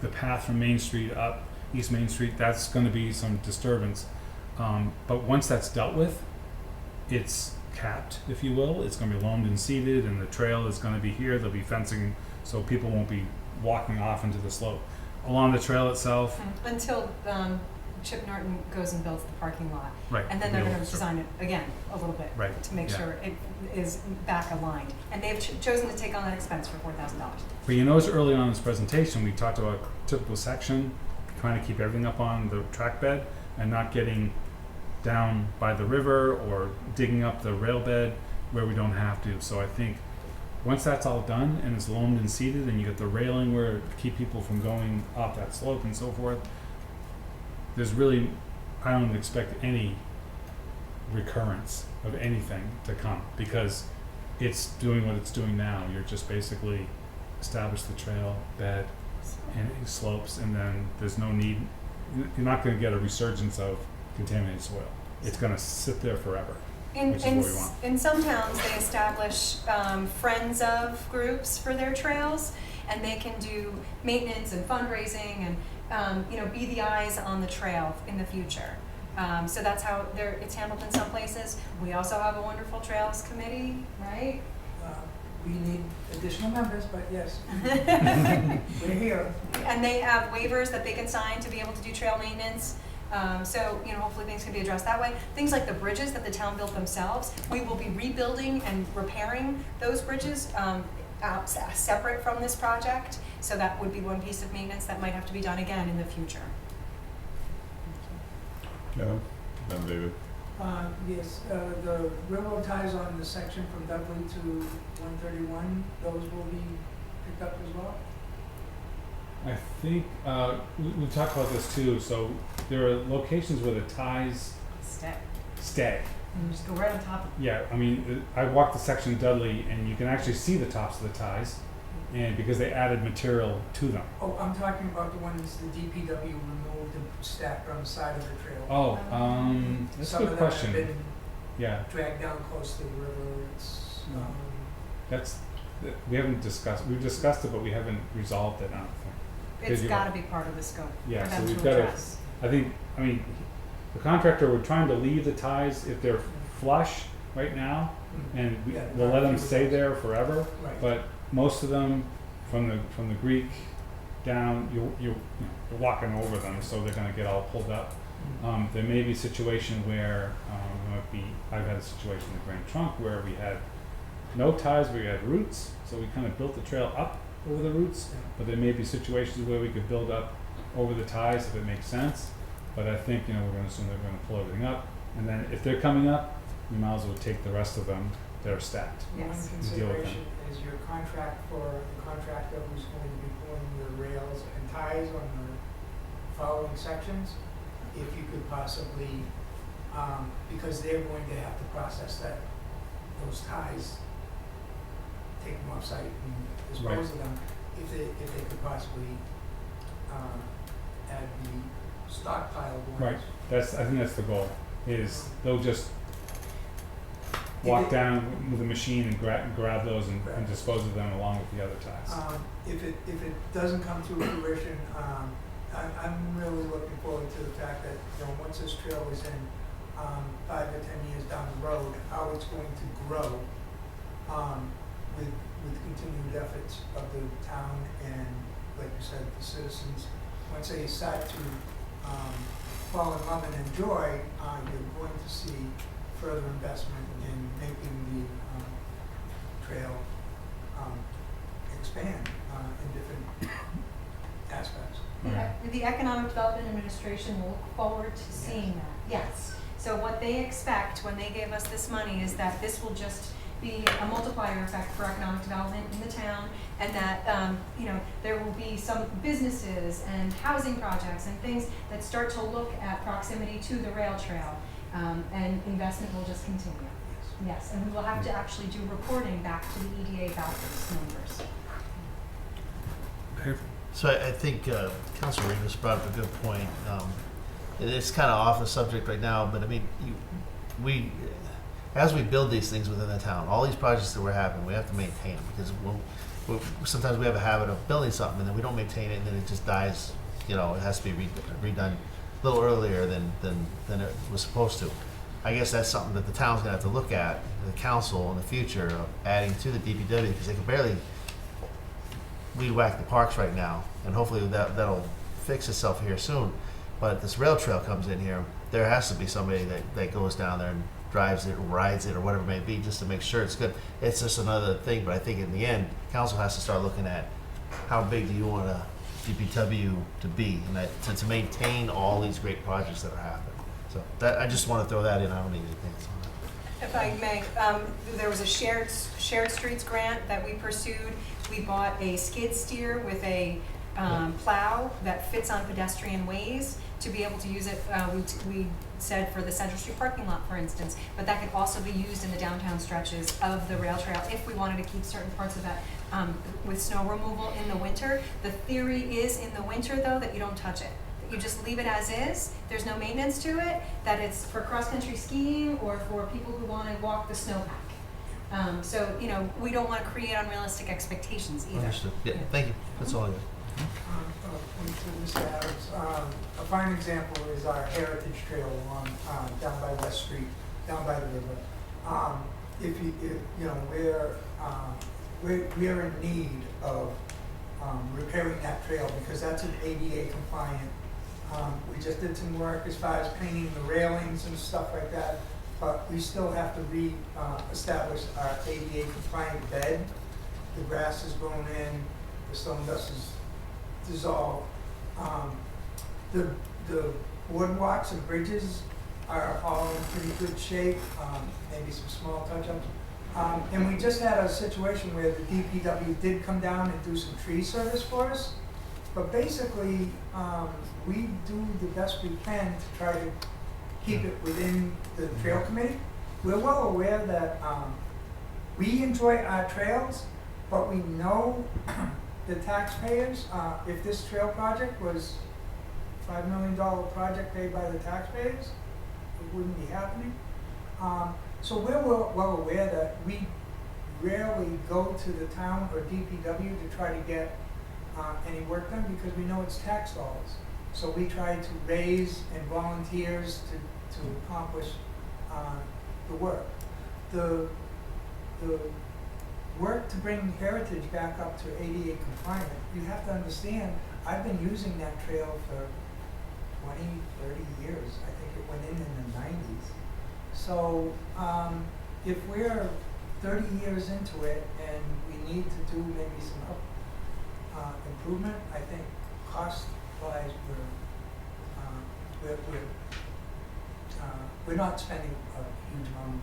the path from Main Street up East Main Street, that's going to be some disturbance. But once that's dealt with, it's capped, if you will. It's going to be loamed and seeded, and the trail is going to be here. There'll be fencing, so people won't be walking off into the slope. Along the trail itself, Until Chip Norton goes and builds the parking lot. Right. And then they're Be gonna able to- design it again a little bit. Right, To make yeah. sure it is back aligned. And they've chosen to take on that expense for $4,000. But you notice early on in this presentation, we talked about typical section, trying to keep everything up on the track bed and not getting down by the river or digging up the rail bed where we don't have to. So I think once that's all done and it's loamed and seeded and you get the railing where to keep people from going off that slope and so forth, there's really, I don't expect any recurrence of anything to come because it's doing what it's doing now. You're just basically establish the trail bed and it slopes, and then there's no need. You're not going to get a resurgence of contaminated soil. It's going to sit there forever. Which is what we want. In some towns, they establish friends of groups for their trails, and they can do maintenance and fundraising and be the eyes on the trail in the future. So that's how it's handled in some places. We also have a wonderful trails committee, right? We need additional members, but yes, we're here. And they have waivers that they can sign to be able to do trail maintenance. So hopefully things can be addressed that way. Things like the bridges that the town built themselves, we will be rebuilding and repairing those bridges separate from this project. So that would be one piece of maintenance that might have to be done again in the future. Yeah, then David. Yes, the railroad ties on the section from Dudley to 131, those will be picked up as well? I think we talked about this too. So there are locations where the ties stay. And just go right on top of it. Yeah, I mean, I walked the section of Dudley, and you can actually see the tops of the ties, and because they added material to them. Oh, I'm talking about the ones the DPW removed and stacked on the side of the trail. Oh, that's a Some good of them question. have been Yeah, dragged down close to the river, it's, that's we haven't discussed. We've discussed it, but we haven't resolved it. I don't think. It's you're got to right. be part of the scope Yeah, for so them we've to gotta- address. I mean, the contractor, we're trying to leave the ties if they're flush right now, and Yeah, we'll let them not stay there forever. right. But most of them, from the Greek down, you're walking over them, so they're going to get all pulled up. There may be a situation where I've had a situation in the Grand Trunk where we had no ties, we had roots, so we kind of built the trail up over the roots. But there may be situations where we could build up over the ties if it makes sense. But I think we're going to assume they're going to pull everything up, and then if they're coming up, we might as well take the rest of them that are stacked. One Yes. Deal with consideration is your contract for the contractor who's going to be pulling the rails and ties on the following sections. If you could possibly, because they're going to have to process those ties, take them off-site and dispose of them. If they could possibly add the stockpile ones. Right. I think that's the goal. Is they'll just walk down with a machine and grab those and dispose of them along with the other ties. If it doesn't come to fruition, I'm really looking forward to the fact that, once this trail is in 5 or 10 years down the road, how it's going to grow with continued efforts of the town and, like you said, the citizens. Once they start to fall in love and enjoy, you're going to see further investment in making the trail expand in different aspects. The Economic Development Administration will look forward to seeing that, yes. So what they expect when they give us this money is that this will just be a multiplier effect for economic development in the town, and that there will be some businesses and housing projects and things that start to look at proximity to the rail trail, and investment will just continue. Yes, and we will have to actually do reporting back to the EDA about those numbers. So I think Councilor Rivas brought up a good point. It's kind of off the subject right now, but I mean, as we build these things within the town, all these projects that we're having, we have to maintain them because sometimes we have a habit of building something and then we don't maintain it and then it just dies. It has to be redone a little earlier than it was supposed to. I guess that's something that the town's gonna have to look at, the council in the future, of adding to the DPW because they can barely weed whack the parks right now, and hopefully that'll fix itself here soon. But this rail trail comes in here, there has to be somebody that goes down there and drives it, or rides it, or whatever it may be, just to make sure it's good. It's just another thing, but I think in the end, council has to start looking at how big do you want a DPW to be, and that, to maintain all these great projects that are happening. So that, I just want to throw that in. I don't need anything else on that. If I may, there was a shared streets grant that we pursued. We bought a skid steer with a plow that fits on pedestrian ways to be able to use it. We said for the Central Street parking lot, for instance, but that could also be used in the downtown stretches of the rail trail if we wanted to keep certain parts of that with snow removal in the winter. The theory is in the winter, though, that you don't touch it. That you just leave it as is. There's no maintenance to it. That it's for cross-country skiing or for people who want to walk the snowpack. So, you know, we don't want to create unrealistic expectations either. Understood. Yeah, thank you. That's all I got. Mr. Adams, a fine example is our Heritage Trail along, down by West Street, down by the river. If you know, we're in need of repairing that trail because that's an ADA compliant. We just did some work as far as painting the railings and stuff like that, but we still have to establish our ADA compliant bed. The grass is grown in, the stone dust is dissolved. The boardwalks and bridges are all in pretty good shape, maybe some small touch-ups. And we just had a situation where the DPW did come down and do some tree service for us. But basically, we do the best we can to try to keep it within the trail committee. We're well aware that we enjoy our trails, but we know the taxpayers, if this trail project was $5 million project paid by the taxpayers, it wouldn't be happening. So we're well aware that we rarely go to the town or DPW to try to get any work done because we know it's tax dollars. So we try to raise and volunteers to accomplish the work. The work to bring Heritage back up to ADA compliant, you have to understand, I've been using that trail for 20, 30 years. I think it went in the 90s. So if we're 30 years into it and we need to do maybe some improvement, I think cost-wise we're not spending a huge amount of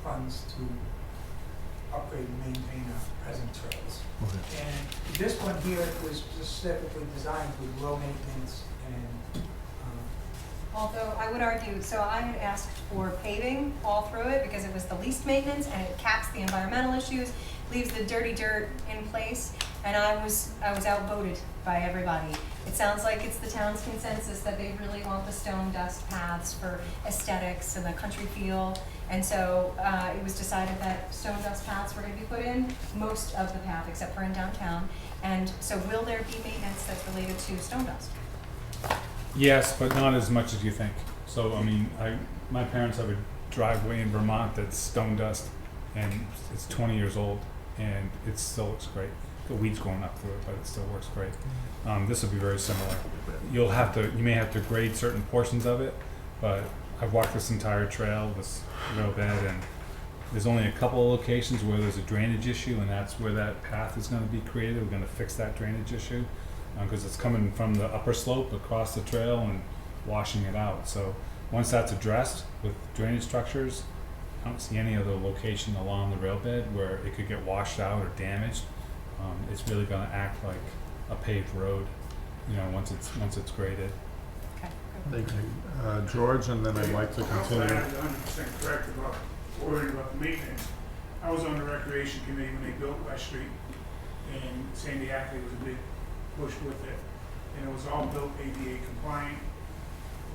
funds to upgrade and maintain our present trails. Okay. And this one here was specifically designed with low maintenance and Although I would argue, so I had asked for paving all through it because it was the least maintenance and it caps the environmental issues, leaves the dirty dirt in place, and I was outvoted by everybody. It sounds like it's the town's consensus that they really want the stone dust paths for aesthetics and the country feel, and so it was decided that stone dust paths were going to be put in, most of the path except for in downtown, and so will there be maintenance that's related to stone dust? Yes, but not as much as you think. So, I mean, my parents have a driveway in Vermont that's stone dust, and it's 20 years old, and it still looks great. The weeds growing up through it, but it still works great. This will be very similar. You may have to grade certain portions of it, but I've walked this entire trail, this rail bed, and there's only a couple of locations where there's a drainage issue, and that's where that path is going to be created. We're going to fix that drainage issue. Because it's coming from the upper slope across the trail and washing it out. So once that's addressed with drainage structures, I don't see any other location along the rail bed where it could get washed out or damaged. It's really going to act like a paved road, you know, once it's graded. Okay. Thank you. George, and then I'd like to Also, I continue. was 100% correct about worrying about the maintenance. I was on the recreation committee when they built West Street, and Sandy Ackley was a big push with it, and it was all built ADA compliant.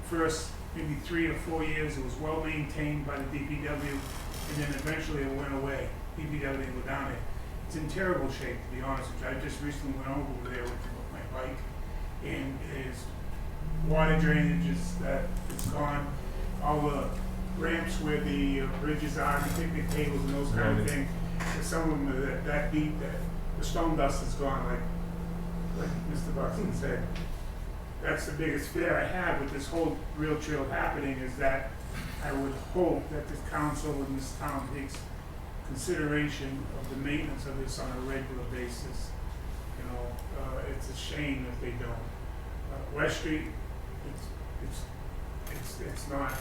First, maybe 3 or 4 years, it was well maintained by the DPW, and then eventually it went away. DPW didn't go down it. It's in terrible shape, to be honest with you. I just recently went over there with my bike, and there's water drainage that it's gone. All the ramps where the bridges are, the picnic tables and those kind of things. Some of them are that deep that the stone dust is gone, like Mr. Buxton said. that's the biggest fear I have with this whole rail trail happening, is that I would hope that the council in this town takes consideration of the maintenance of this on a regular basis. You know, it's a shame if they don't. West Street, it's not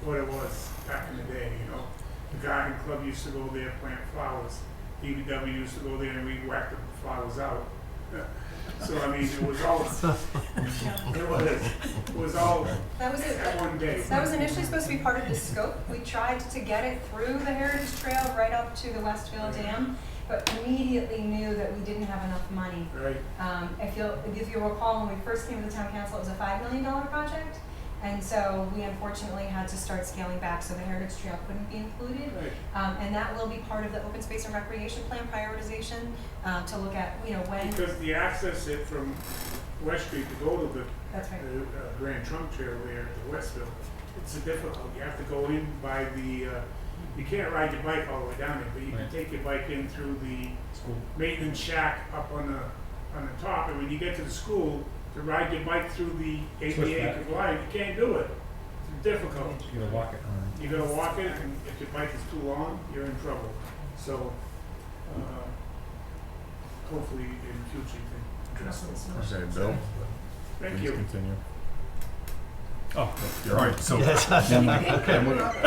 what it was back in the day, you know. The garden club used to go there, plant flowers. DBW used to go there and we'd whack the flowers out. So, I mean, it was all, it was all That was it. at one day. That was initially supposed to be part of the scope. We tried to get it through the Heritage Trail right up to the Westville Dam, but immediately knew that we didn't have enough money. Right. If you recall, when we first came to the town council, it was a $5 million project. And so we unfortunately had to start scaling back, so the Heritage Trail couldn't be included. Right. And that will be part of the open space and recreation plan prioritization, to look at, you know, when. Because the access it from West Street to go to the That's right. Grand Trunk Trail there to Westville, it's difficult. You have to go in by the, you can't ride your bike all the way down there, but you can take your bike in through the maintenance shack up on the top, and when you get to the school, to ride your bike through the 80-acre line, you can't do it. It's difficult. You gotta walk it. You gotta walk it, and if your bike is too long, you're in trouble. So, hopefully in the future you can address those. Okay, Bill, Thank please you. continue. Oh, all right, so. It's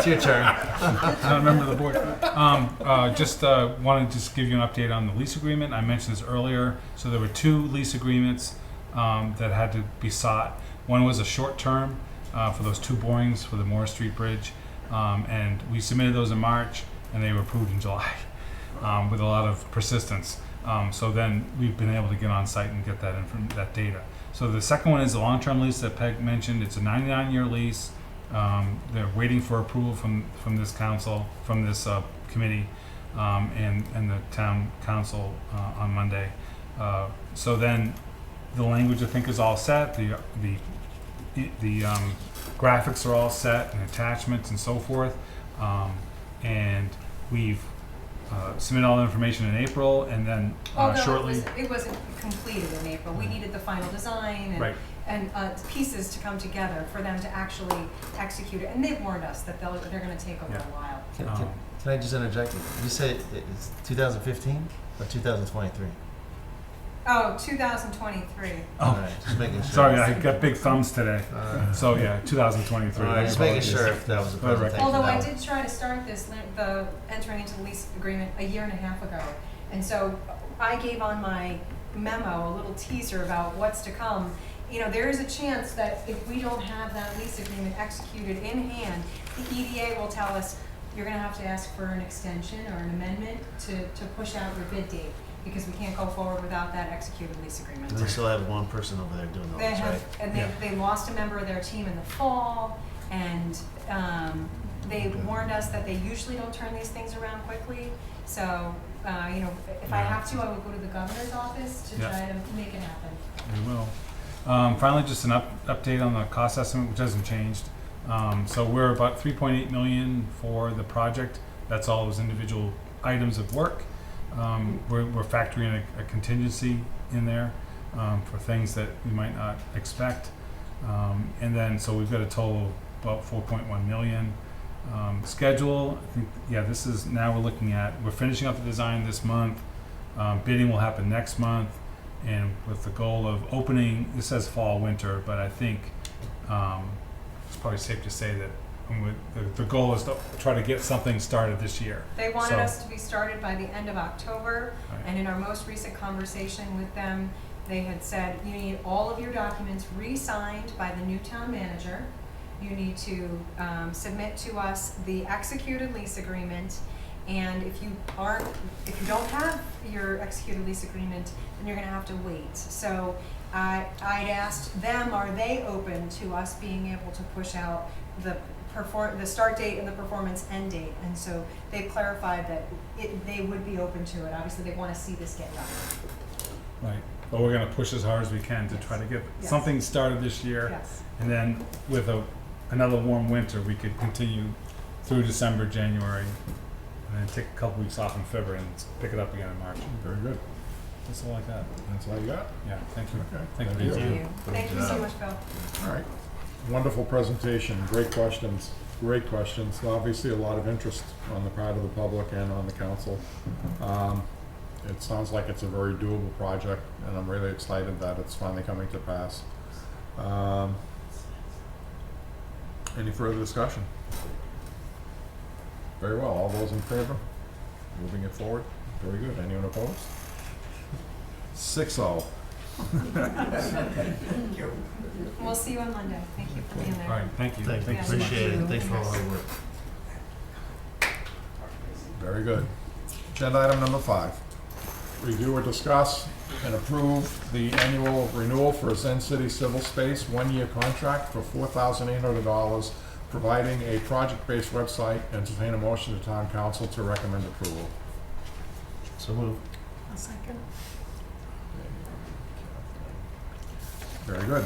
your turn. I don't remember the board. Just wanted to just give you an update on the lease agreement. I mentioned this earlier. So there were 2 lease agreements that had to be sought. One was a short term for those 2 borings for the Moore Street Bridge, and we submitted those in March, and they were approved in July with a lot of persistence. So then we've been able to get on site and get that data. So the second one is the long-term lease that Peg mentioned. It's a 99-year lease. They're waiting for approval from this council, from this committee, and the town council on Monday. So then the language, I think, is all set. The graphics are all set, and attachments and so forth. And we've submitted all the information in April, and then shortly. It wasn't completed in April. We needed the final design and, Right. and pieces to come together for them to actually execute it. And they've warned us that they're going to take a little while. Can I just interject? You say it's 2015 or 2023? Oh, 2023. Oh. All right, just making sure. Sorry, I got big thumbs today. So yeah, 2023. All right, just making sure if that was a Right. presentation. Although I that did try to start the entering into the lease agreement a year and a half ago. And so I gave on my memo a little teaser about what's to come. You know, there is a chance that if we don't have that lease agreement executed in hand, the EDA will tell us you're gonna have to ask for an extension or an amendment to push out your bid date, because we can't go forward without that executed lease agreement. They still have one person over there doing all They this, have, right? and Yeah. they lost a member of their team in the fall, and they warned us that they usually don't turn these things around quickly. So, you know, if I have to, I would go to the governor's office to Yeah. try to make it happen. We will. Finally, just an update on the cost estimate, which hasn't changed. So we're about 3.8 million for the project. That's all those individual items of work. We're factoring in a contingency in there for things that we might not expect. And then, so we've got a total of about 4.1 million. Schedule, I think, yeah, this is, now we're finishing up the design this month. Bidding will happen next month, and with the goal of opening, this says fall, winter, but I think it's probably safe to say that the goal is to try to get something started this year. They wanted So- us to be started by the end of October, Right. and in our most recent conversation with them, they had said, you need all of your documents re-signed by the new town manager. You need to submit to us the executed lease agreement, and if you don't have your executed lease agreement, then you're gonna have to wait. So I'd asked them, are they open to us being able to push out the start date and the performance end date? And so they've clarified that they would be open to it. Obviously, they wanna see this get done. Right, but we're gonna push as hard as we can to try to get Yes. something started this year. Yes. And then with another warm winter, we could continue through December, January, and then take a couple weeks off in February and pick it up again in March. Very good. That's all I got. That's all you got? Yeah, thank you. Okay. Thank you. Thank you. Thank you so much, Phil. All right. Wonderful presentation, great questions, great questions. Obviously, a lot of interest on the part of the public and on the council. It sounds like it's a very doable project, and I'm really excited that it's finally coming to pass. Any further discussion? Very well, all those in favor? Moving it forward? Very good. Anyone opposed? 6-0. Thank you. We'll see you on Monday. Thank you for being All there. right, thank you. Thank you, Yeah. appreciate it, thanks for all the hard work. Very good. Agenda item number 5. Review or discuss and approve the annual renewal for Zen City Civil Space 1-year contract for $4,800, providing a project-based website. Entertain a motion to town council to recommend approval. So move. A second. Very good.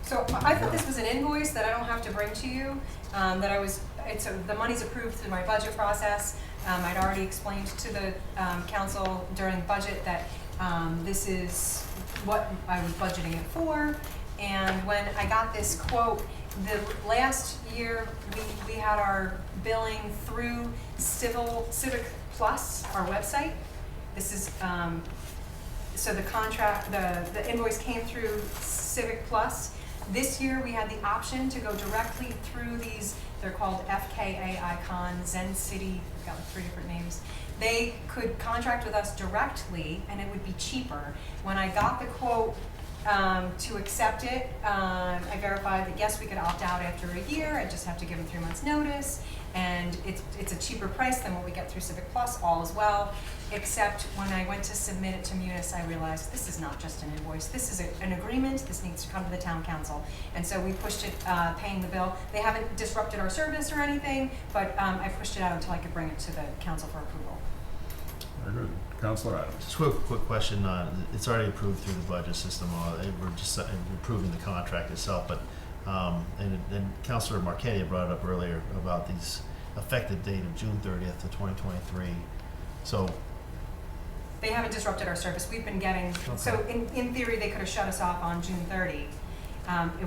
So I thought this was an invoice that I don't have to bring to you, the money's approved through my budget process. I'd already explained to the council during budget that this is what I was budgeting it for. And when I got this quote, the last year we had our billing through Civic Plus, our website. This is so the contract, the invoice came through Civic Plus. This year we had the option to go directly through these, they're called FKA Icon, Zen City, I've got like 3 different names. They could contract with us directly and it would be cheaper. When I got the quote to accept it, I verified that yes, we could opt out after a year. I just have to give them 3 months notice. And it's a cheaper price than what we get through Civic Plus, all as well. Except when I went to submit it to Munis, I realized this is not just an invoice. This is an agreement. This needs to come to the town council. And so we pushed it, paying the bill. They haven't disrupted our service or anything, but I pushed it out until I could bring it to the council for approval. Very good. Councilor Adams. Just a quick question, it's already approved through the budget system, we're just approving the contract itself, but, and Councilor Marquetti brought it up earlier about these effective date of June 30th to 2023, so. They haven't disrupted our service. We've been getting, so in theory, they could have shut us off on June 30,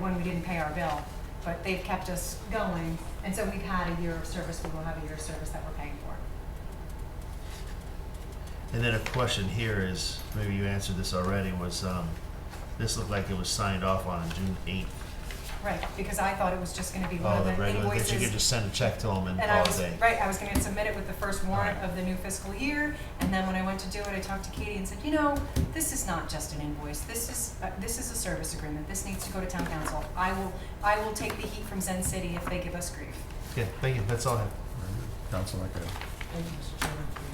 when we didn't pay our bill, but they've kept us going, and so we've had a year of service. We will have a year of service that we're paying for. And then a question here is, maybe you answered this already, was this looked like it was signed off on June 8th. Right, because I thought it was just gonna be one of The the regular, that invoices. you could just send a check to them and And I call it was, a day. right, I was gonna submit it with the first warrant Right. of the new fiscal year, and then when I went to do it, I talked to Katie and said, you know, this is not just an invoice, this is a service agreement, this needs to go to town council. I will take the heat from Zen City if they give us grief. Okay, thank you, that's all I have. Very good. Councilor Marquetti. Thank you, Mr. Chairman, for you.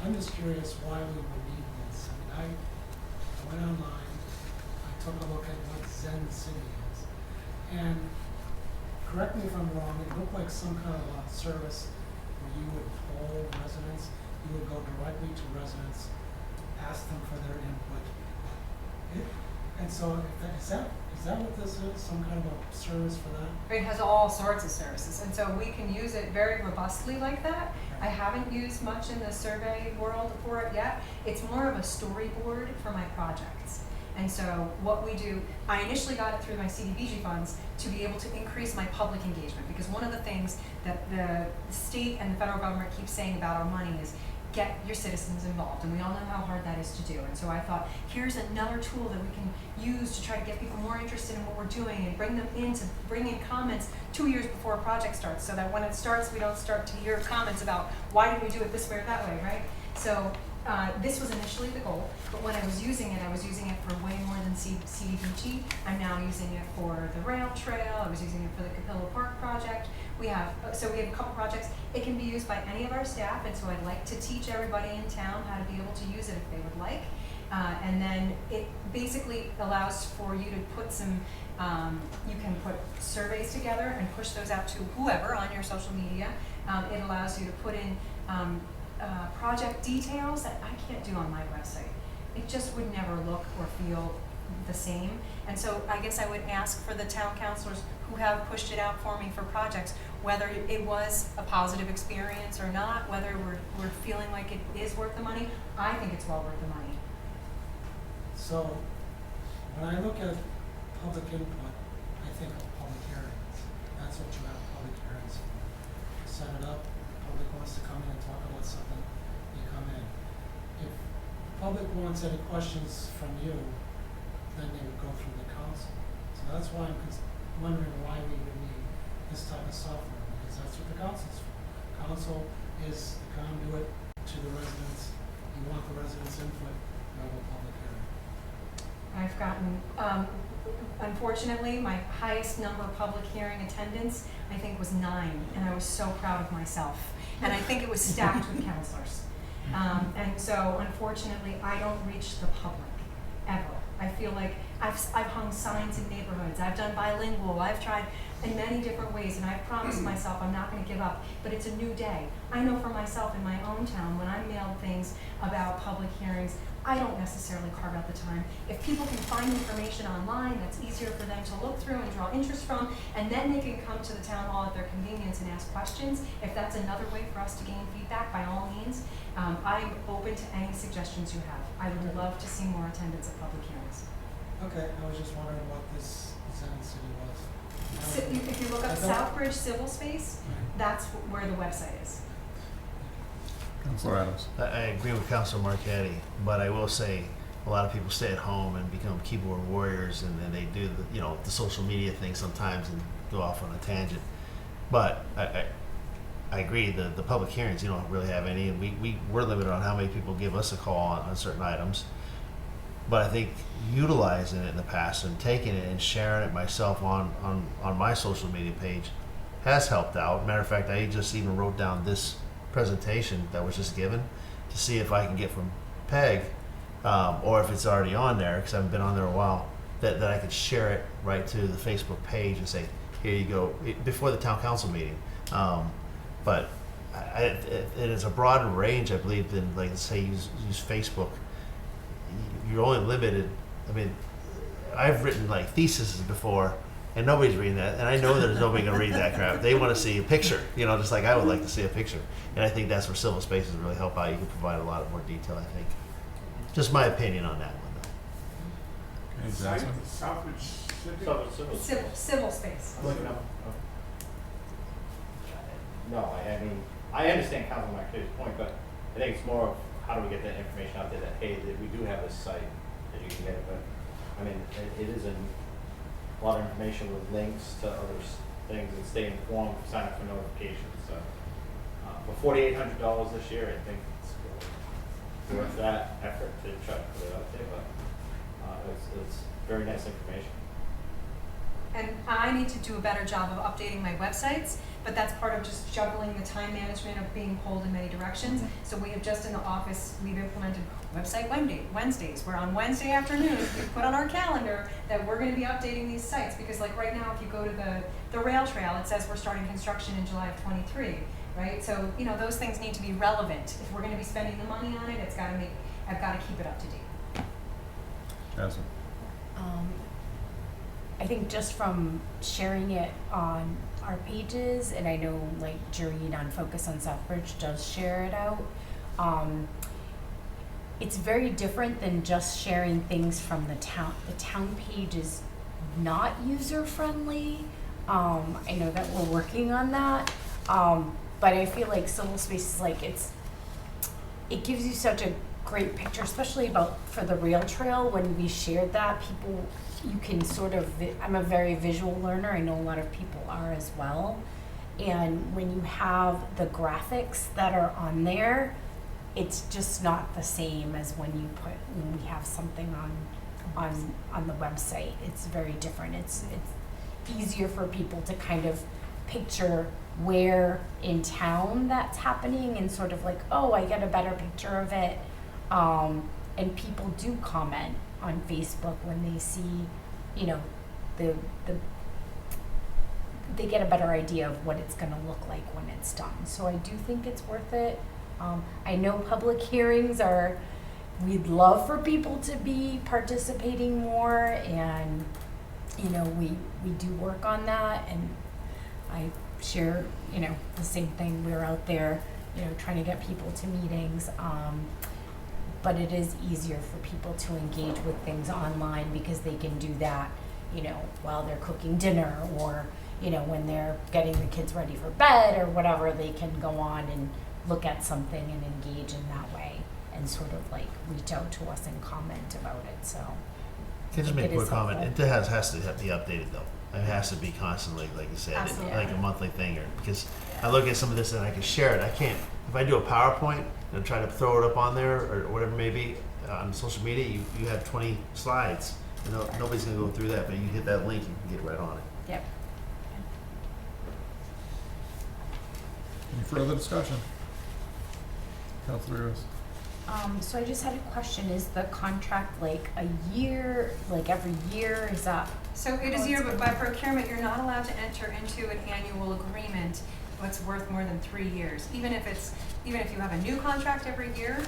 I'm just curious why we would need this. I mean, I went online, I took a look at what Zen City is, and correct me if I'm wrong, it looked like some kind of a service where you would poll residents, you would go directly to residents, ask them for their input. And so is that what this is, some kind of a service for that? It has all sorts of services, and so we can use it very robustly like that. I haven't used much in the survey world for it yet. It's more of a storyboard for my projects. And so what we do, I initially got it through my CDBG funds to be able to increase my public engagement, because one of the things that the state and the federal government keep saying about our money is get your citizens involved, and we all know how hard that is to do. And so I thought, here's another tool that we can use to try to get people more interested in what we're doing and bring them in to bring in comments 2 years before a project starts, so that when it starts, we don't start to hear comments about why did we do it this way or that way, right? So this was initially the goal, but when I was using it for way more than CDBG. I'm now using it for the rail trail. I was using it for the Capillo Park project. We have a couple projects. It can be used by any of our staff, and so I'd like to teach everybody in town how to be able to use it if they would like. And then it basically allows for you to put some, you can put surveys together and push those out to whoever on your social media. It allows you to put in project details that I can't do on my website. It just would never look or feel the same. And so I guess I would ask for the town councilors who have pushed it out for me for projects, whether it was a positive experience or not, whether we're feeling like it is worth the money. I think it's well worth the money. So, when I look at public input, I think of public hearings. That's what you have public hearings for. You set it up, public wants to come in and talk about something, you come in. If the public wants any questions from you, then they would go through the council. So that's why I'm wondering why we would need this type of software, because that's what the council's for. Council is the conduit to the residents. You want the residents' input, you have a public hearing. I've gotten, unfortunately, my highest number of public hearing attendance, I think, was 9, and I was so proud of myself. And I think it was stacked with counselors. And so, unfortunately, I don't reach the public, ever. I feel like I've hung signs in neighborhoods, I've done bilingual, I've tried in many different ways, and I've promised myself I'm not gonna give up, but it's a new day. I know for myself in my own town, when I'm mailed things about public hearings, I don't necessarily carve out the time. If people can find information online that's easier for them to look through and draw interest from, and then they can come to the town hall at their convenience and ask questions, if that's another way for us to gain feedback, by all means, I'm open to any suggestions you have. I would love to see more attendance at public hearings. Okay, I was just wondering what this Zen City was. If you look up Southbridge Civil Space, that's where the website is. Councilor Adams. I agree with Councilor Marquetti, but I will say a lot of people stay at home and become keyboard warriors, and then they do the social media thing sometimes and go off on a tangent. But I agree, the public hearings, you don't really have any, and we're limited on how many people give us a call on certain items. But I think utilizing it in the past and taking it and sharing it myself on my social media page has helped out. Matter of fact, I just even wrote down this presentation that was just given to see if I can get from Peg, or if it's already on there, because I haven't been on there a while, that I could share it right to the Facebook page and say, here you go, before the town council meeting. But it is a broader range, I believe, than, like, say, use Facebook. You're only limited. I mean, I've written like theses before, and nobody's reading that, and I know there's nobody gonna read that crap. They want to see a picture, just like I would like to see a picture. And I think that's where civil spaces really help out. You can provide a lot of more detail, I think. Just my opinion on that one, though. Okay, Jasmine. Southbridge Civil space. No, I mean, I understand Councilman Marquette's point, but I think it's more of how do we get that information out there that, hey, that we do have this site that you can get it. But I mean, it is a lot of information with links to other things, and stay informed, sign up for notifications. So for $4,800 this year, I think it's worth that effort to try to put it out there. But it's very nice information. And I need to do a better job of updating my websites, but that's part of just juggling the time management of being pulled in many directions. So we have just in the office, we've implemented website Wednesdays, where on Wednesday afternoons, we put on our calendar that we're gonna be updating these sites, because like right now, if you go to the rail trail, it says we're starting construction in July of '23, right? So, those things need to be relevant. If we're gonna be spending the money on it, I've gotta keep it up to date. Jasmine. I think just from sharing it on our pages, and I know like Jareen on Focus on Southbridge does share it out, it's very different than just sharing things from the town. The town page is not user friendly. I know that we're working on that, but I feel like Civil Spaces, like it gives you such a great picture, especially for the rail trail. When we shared that, you can sort of, I'm a very visual learner, I know a lot of people are as well, and when you have the graphics that are on there, it's just not the same as when we have something on the website. It's very different. It's easier for people to kind of picture where in town that's happening, and sort of like, oh, I get a better picture of it. And people do comment on Facebook when they see, they get a better idea of what it's going to look like when it's done. So I do think it's worth it. I know public hearings we'd love for people to be participating more, and we do work on that, and I share the same thing. We're out there trying to get people to meetings. but it is easier for people to engage with things online because they can do that, you know, while they're cooking dinner, or, you know, when they're getting the kids ready for bed or whatever, they can go on and look at something and engage in that way and sort of like reach out to us and comment about it, so. Can I just I make a think it quick is comment? helpful. It has to be updated though. It has to be constantly, like you said, Absolutely. like a monthly thing, or because I look at some of this and I can share it. I can't if I do a PowerPoint and try to throw it up on there or whatever it may be on social media. You have 20 slides. You know, nobody's gonna go through that, but you hit that link, you can get right on it. Yep. Any further discussion? Councilor Rivas. So I just had a question, is the contract like a year, like every year, is that? So it is year, but by procurement, you're not allowed to enter into an annual agreement that's worth more than 3 years. Even if you have a new contract every year,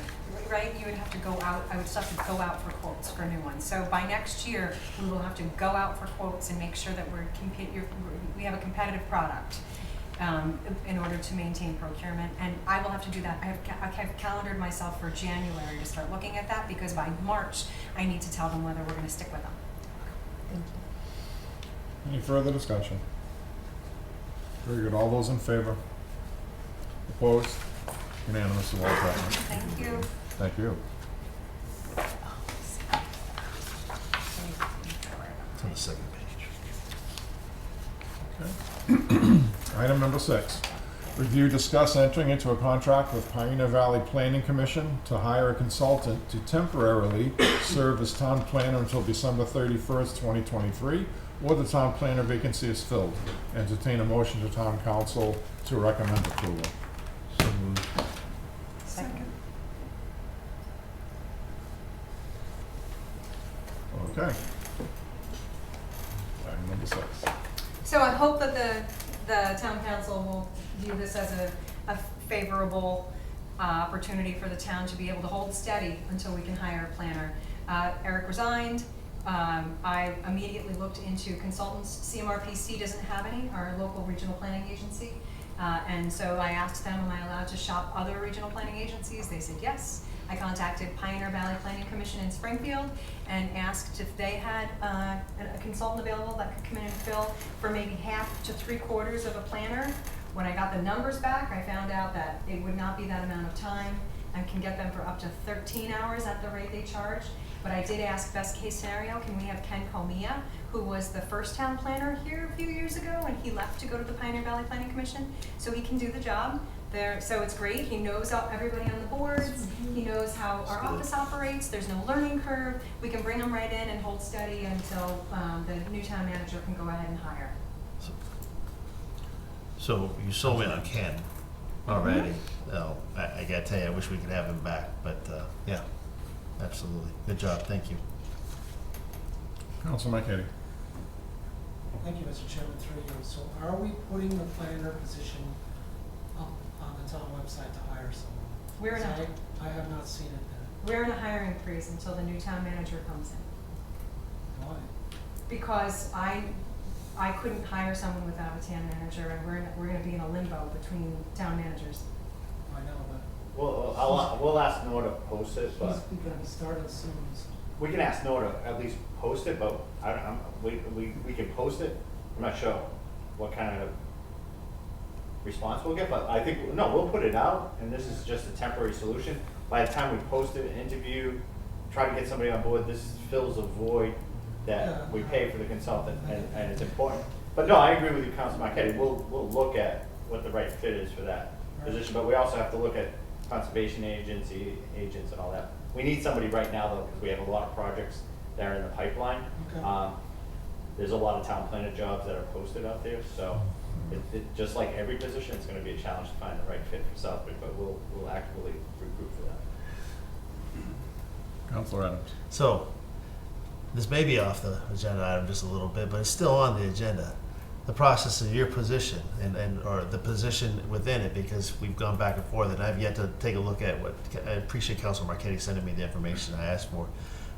right, you would have to go out, I would still have to go out for quotes for new ones. So by next year, we will have to go out for quotes and make sure that we have a competitive product. In order to maintain procurement, and I will have to do that. I have calendared myself for January to start looking at that, because by March, I need to tell them whether we're gonna stick with them. Thank you. Any further discussion? Very good. All those in favor? Opposed? Unanimous of all present. Thank you. Thank you. It's on the second page. Okay. Item number 6, review, discuss entering into a contract with Pioneer Valley Planning Commission to hire a consultant to temporarily serve as town planner until December 31st, 2023, or the town planner vacancy is filled. Entertain a motion to town council to recommend approval. So moved. Second. Okay. Item number 6. So I hope that the town council will view this as a favorable opportunity for the town to be able to hold steady until we can hire a planner. Eric resigned. I immediately looked into consultants. CMRPC doesn't have any, our local regional planning agency. And so I asked them, am I allowed to shop other regional planning agencies? They said yes. I contacted Pioneer Valley Planning Commission in Springfield and asked if they had a consultant available that could come in and fill for maybe half to 3/4 of a planner. When I got the numbers back, I found out that it would not be that amount of time. I can get them for up to 13 hours at the rate they charge. But I did ask, best case scenario, can we have Ken Comia, who was the first town planner here a few years ago, and he left to go to the Pioneer Valley Planning Commission, so he can do the job. So it's great. He knows everybody on the boards. He knows how our office operates. There's no learning curve. We can bring him right in and hold steady until the new town manager can go ahead and hire. So you sold me on Ken already. No, I gotta tell you, I wish we could have him back, but yeah, absolutely. Good job, thank you. Councilor Marquetti. Thank you, Mr. Chairman, through you. So are we putting the planner position up on the town website to hire someone? We're in a, I have not seen it there. we're in a hiring freeze until the new town manager comes in. Why? Because I couldn't hire someone without a town manager, and we're gonna be in a limbo between town managers. I know, but We'll ask Nora to post it, but he's gonna be starting soon, so. we can ask Nora to at least post it, but we can post it. I'm not sure what kind of response we'll get, but I think, no, we'll put it out, and this is just a temporary solution. By the time we post it, interview, try to get somebody on board, this fills a void that we pay for the consultant, and it's important. But no, I agree with you, Councilor Marquetti. We'll look at what the right fit is for that position, but we also have to look at conservation agents and all that. We need somebody right now, though, because we have a lot of projects that are in the pipeline. Okay. There's a lot of town planner jobs that are posted out there, so it just like every position, it's gonna be a challenge to find the right fit for Southbridge, but we'll actively recruit for that. Councilor Adams. So, this may be off the agenda item just a little bit, but it's still on the agenda. The process of your position or the position within it, because we've gone back and forth, and I've yet to take a look at what, I appreciate Councilor Marquetti sending me the information I asked for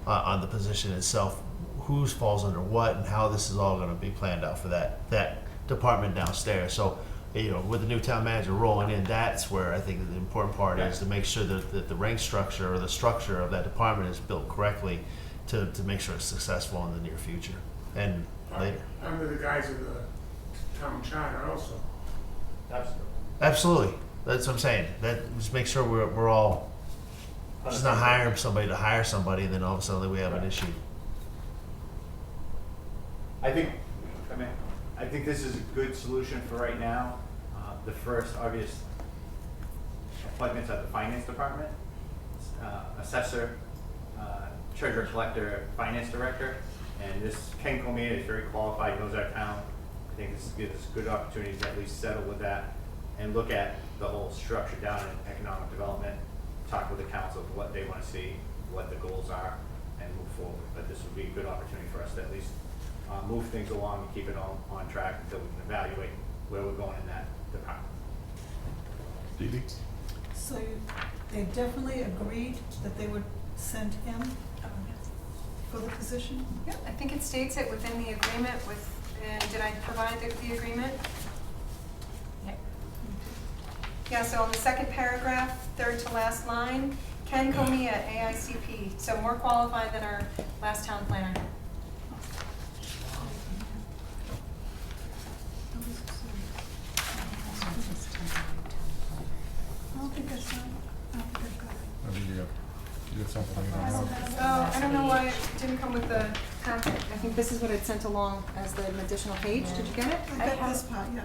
on the position itself, whose falls under what and how this is all gonna be planned out for that department downstairs. So with the new town manager rolling in, that's where I think the important part is to make sure that the rank structure or the structure of that department is built correctly to make sure it's successful in the near future and later. Under the guise of the town charter also. Absolutely. Absolutely. That's what I'm saying. That just make sure we're all just not hiring somebody to hire somebody, and then all of a sudden we have an issue. I think this is a good solution for right now. The first obvious appointments at the finance department, assessor, treasurer collector, finance director, and this Ken Cormier is very qualified, knows our town. I think this gives us a good opportunity to at least settle with that and look at the whole structure down in economic development, talk with the council of what they want to see, what the goals are, and move forward. But this would be a good opportunity for us to at least move things along and keep it on track until we can evaluate where we're going in that department. Dee Dee? So they definitely agreed that they would send him for the position? Yeah, I think it states it within the agreement with, did I provide the agreement? Yeah, so on the second paragraph, third to last line, Ken Comey at AICP, so more qualified than our last town planner. I don't think I saw it. I don't think I got it. I think you got something you don't I don't have. have it. Oh, I don't know why it didn't come with the packet. I think this is what it sent along as the additional page. Did you get it? I got this part, yeah.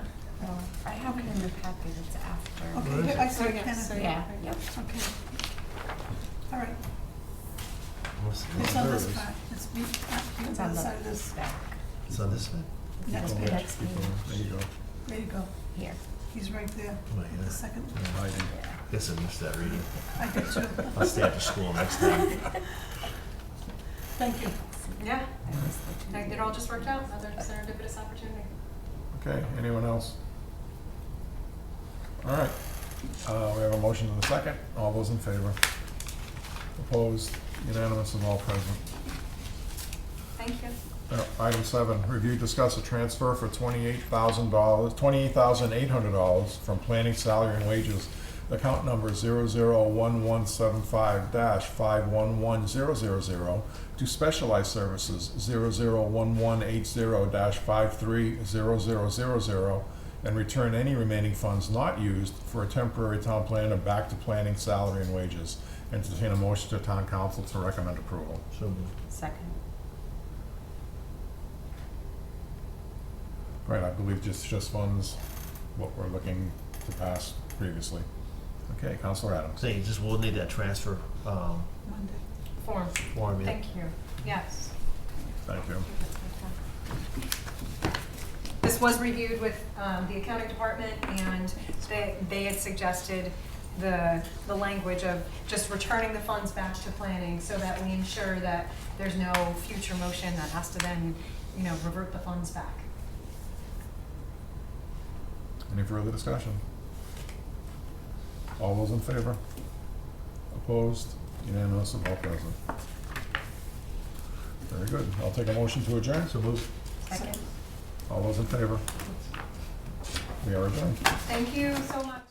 I have it in the packet, it's after. Okay, here, I see Oh, it, yeah, Ken. so Yeah, yep. Okay. All right, What's it's on this There it is. part, it's on It's the on other the side of this, back, It's on this one? next Keep page. going, keep going. There you go. There you go, here, he's right there, Oh, yeah. the second. Hiding. yeah. Guess I missed that reading. I did too. I'll stay after school next time. Thank you. Yeah, I missed the two. it all just worked out. Another serendipitous opportunity. Okay, anyone else? All right, we have a motion and a second. All those in favor? Opposed? Unanimous of all present. Thank you. Item 7, review, discuss a transfer for $28,800 from planning salary and wages, account number 001175-511000 to specialized services 001180-530000 and return any remaining funds not used for a temporary town planner back to planning salary and wages. Entertain a motion to town council to recommend approval. So moved. Second. Right, I believe just funds what we're looking to pass previously. Okay, Councilor Adams. So you just will need that transfer Monday. Form. form. Yeah. Thank you. Yes. Thank you. This was reviewed with the accounting department, and they had suggested the language of just returning the funds back to planning so that we ensure that there's no future motion that has to then, revert the funds back. Any further discussion? All those in favor? Opposed? Unanimous of all present. Very good. I'll take a motion to adjourn. So moved. Second. All those in favor? We are adjourned. Thank you so much.